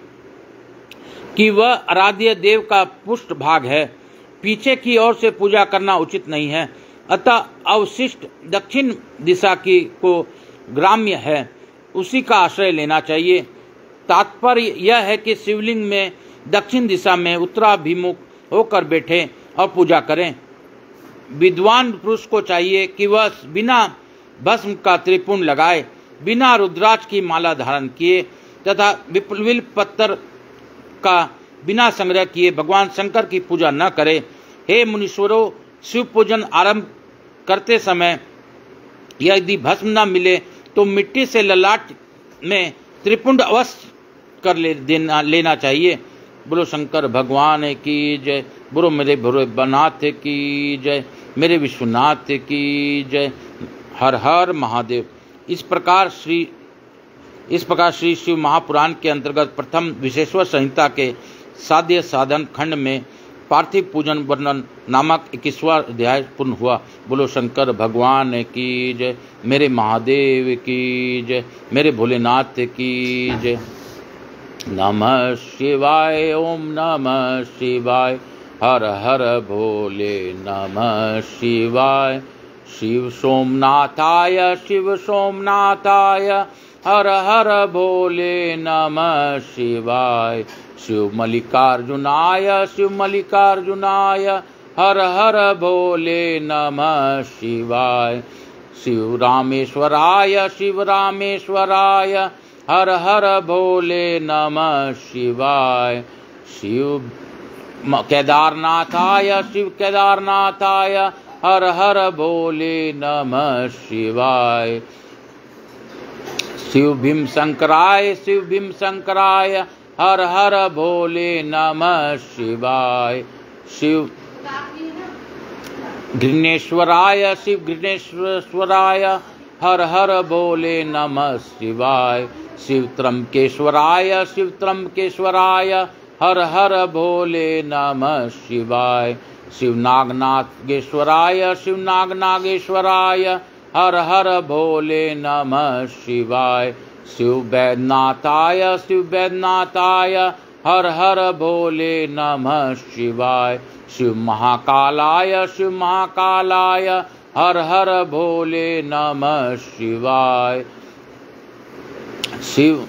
Speaker 1: कि वह आराध्य देव का पुष्ट भाग है। पीछे की ओर से पूजा करना उचित नहीं है। अतः अवशिष्ट दक्षिण दिशा की को ग्राम्य है, उसी का आश्रय लेना चाहिए। तात्पर्य यह है कि शिवलिंग में दक्षिण दिशा में उत्तराभिमुख होकर बैठें और पूजा करें। विद्वान पुरुष को चाहिए कि वह बिना भस्म का त्रिपुंड लगाए, बिना रुद्राक्ष की माला धारण किए तथा विल्व पत्थर का बिना संग्रह किए भगवान शंकर की पूजा न करे। हे मुनीश्वरों, शिव पूजन आरंभ करते समय यदि भस्म न मिले तो मिट्टी से ललाट में त्रिपुंड अवश्य कर लेना चाहिए। बोलो शंकर भगवान की जय, बोलो मेरे भोलेनाथ की जय, मेरे विश्वनाथ की जय, हर हर महादेव। इस प्रकार श्री शिव महापुराण के अंतर्गत प्रथम विशेश्वर संहिता के साध्य साधन खंड में पार्थिव पूजन वर्णन नामक 21वां अध्याय पूर्ण हुआ। बोलो शंकर भगवान की जय, मेरे महादेव की जय, मेरे भोलेनाथ की जय। नमः शिवाय, ओम नमः शिवाय, हर हर भोले नमः शिवाय। शिव सोमनाथाय, शिव सोमनाथाय, हर हर भोले नमः शिवाय। शिव मल्लिकार्जुनाय शिव मल्लिकार्जुनाय हर हर भोले नमः शिवाय। शिव रामेश्वराय शिव रामेश्वराय हर हर भोले नमः शिवाय। शिव केदारनाथाय शिव केदारनाथाय हर हर भोले नमः शिवाय। शिव भीम शंकराय हर हर भोले नमः शिवाय। शिव घृणेश्वराय शिव घृणेश्वराय हर हर भोले नमः शिवाय। शिव त्र्यंबकेश्वराय हर हर भोले नमः शिवाय। शिव नागनागेश्वराय हर हर भोले नमः शिवाय। शिव वैद्यनाथाय हर हर भोले नमः शिवाय। शिव महाकालाय हर हर भोले नमः शिवाय। शिव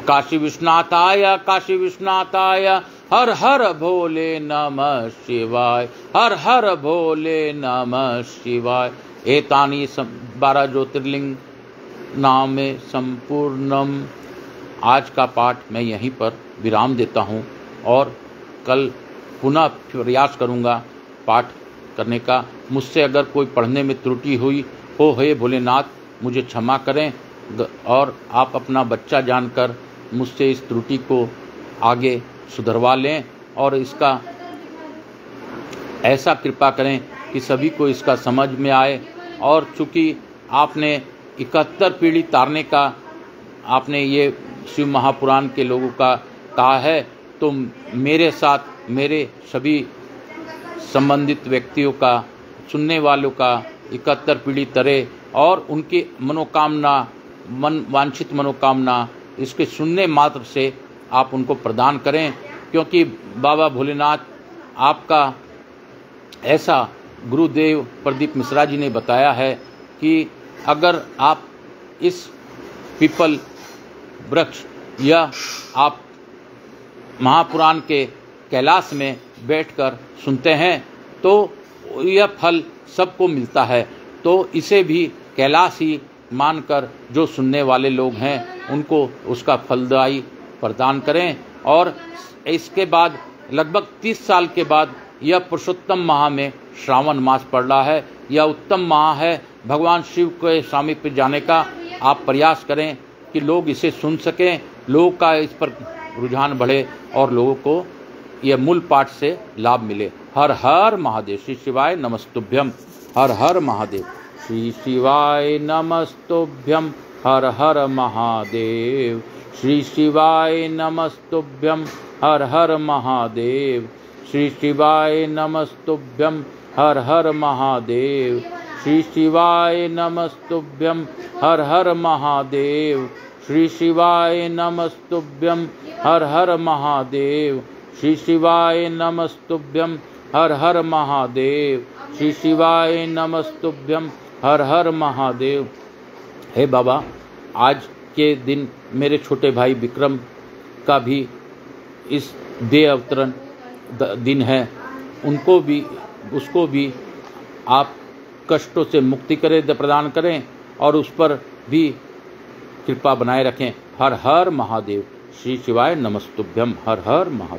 Speaker 1: काशी विश्वनाथाय हर हर भोले नमः शिवाय। हर हर भोले नमः शिवाय। एतानि 12 ज्योतिर्लिंग नाम में संपूर्णम। आज का पाठ मैं यहीं पर विराम देता हूँ और कल पुनः प्रयास करूँगा पाठ करने का। मुझसे अगर कोई पढ़ने में त्रुटि हुई हो, हे भोलेनाथ मुझे क्षमा करें और आप अपना बच्चा जानकर मुझसे इस त्रुटि को आगे सुधरवा लें और इसका ऐसा कृपा करें कि सभी को इसका समझ में आए। और चूँकि आपने 71 पीढ़ी तारने का आपने ये शिव महापुराण के लोगों का कहा है, तो मेरे साथ मेरे सभी संबंधित व्यक्तियों का, सुनने वालों का 71 पीढ़ी तरे और उनकी मनोकामना, वांछित मनोकामना इसके सुनने मात्र से आप उनको प्रदान करें। क्योंकि बाबा भोलेनाथ आपका ऐसा गुरुदेव प्रदीप मिश्रा जी ने बताया है कि अगर आप इस पीपल वृक्ष या आप महापुराण के कैलाश में बैठकर सुनते हैं तो यह फल सबको मिलता है। तो इसे भी कैलाश ही मानकर जो सुनने वाले लोग हैं उनको उसका फलदायी प्रदान करें। और इसके बाद लगभग 30 साल के बाद यह पुरुषोत्तम माह में श्रावण मास पड़ रहा है। यह उत्तम माह है भगवान शिव के सामीप्य जाने का। आप प्रयास करें कि लोग इसे सुन सकें, लोगों का इस पर रुझान बढ़े और लोगों को यह मूल पाठ से लाभ मिले। हर हर महादेव। श्री शिवाय नमस्तुभ्यम। हर हर महादेव। श्री शिवाय नमस्तुभ्यम। हर हर महादेव। श्री शिवाय नमस्तुभ्यम। हर हर महादेव। श्री शिवाय नमस्तुभ्यम। हर हर महादेव। श्री शिवाय नमस्तुभ्यम। हर हर महादेव। श्री शिवाय नमस्तुभ्यम। हर हर महादेव। श्री शिवाय नमस्तुभ्यम। हर हर महादेव। श्री शिवाय नमस्तुभ्यम। हर हर महादेव। हे बाबा, आज के दिन मेरे छोटे भाई विक्रम का भी इस देह अवतरण दिन है। उसको भी आप कष्टों से मुक्ति करें, प्रदान करें और उस पर भी कृपा बनाए रखें। हर हर महादेव। श्री शिवाय नमस्तुभ्यम। हर हर महादेव।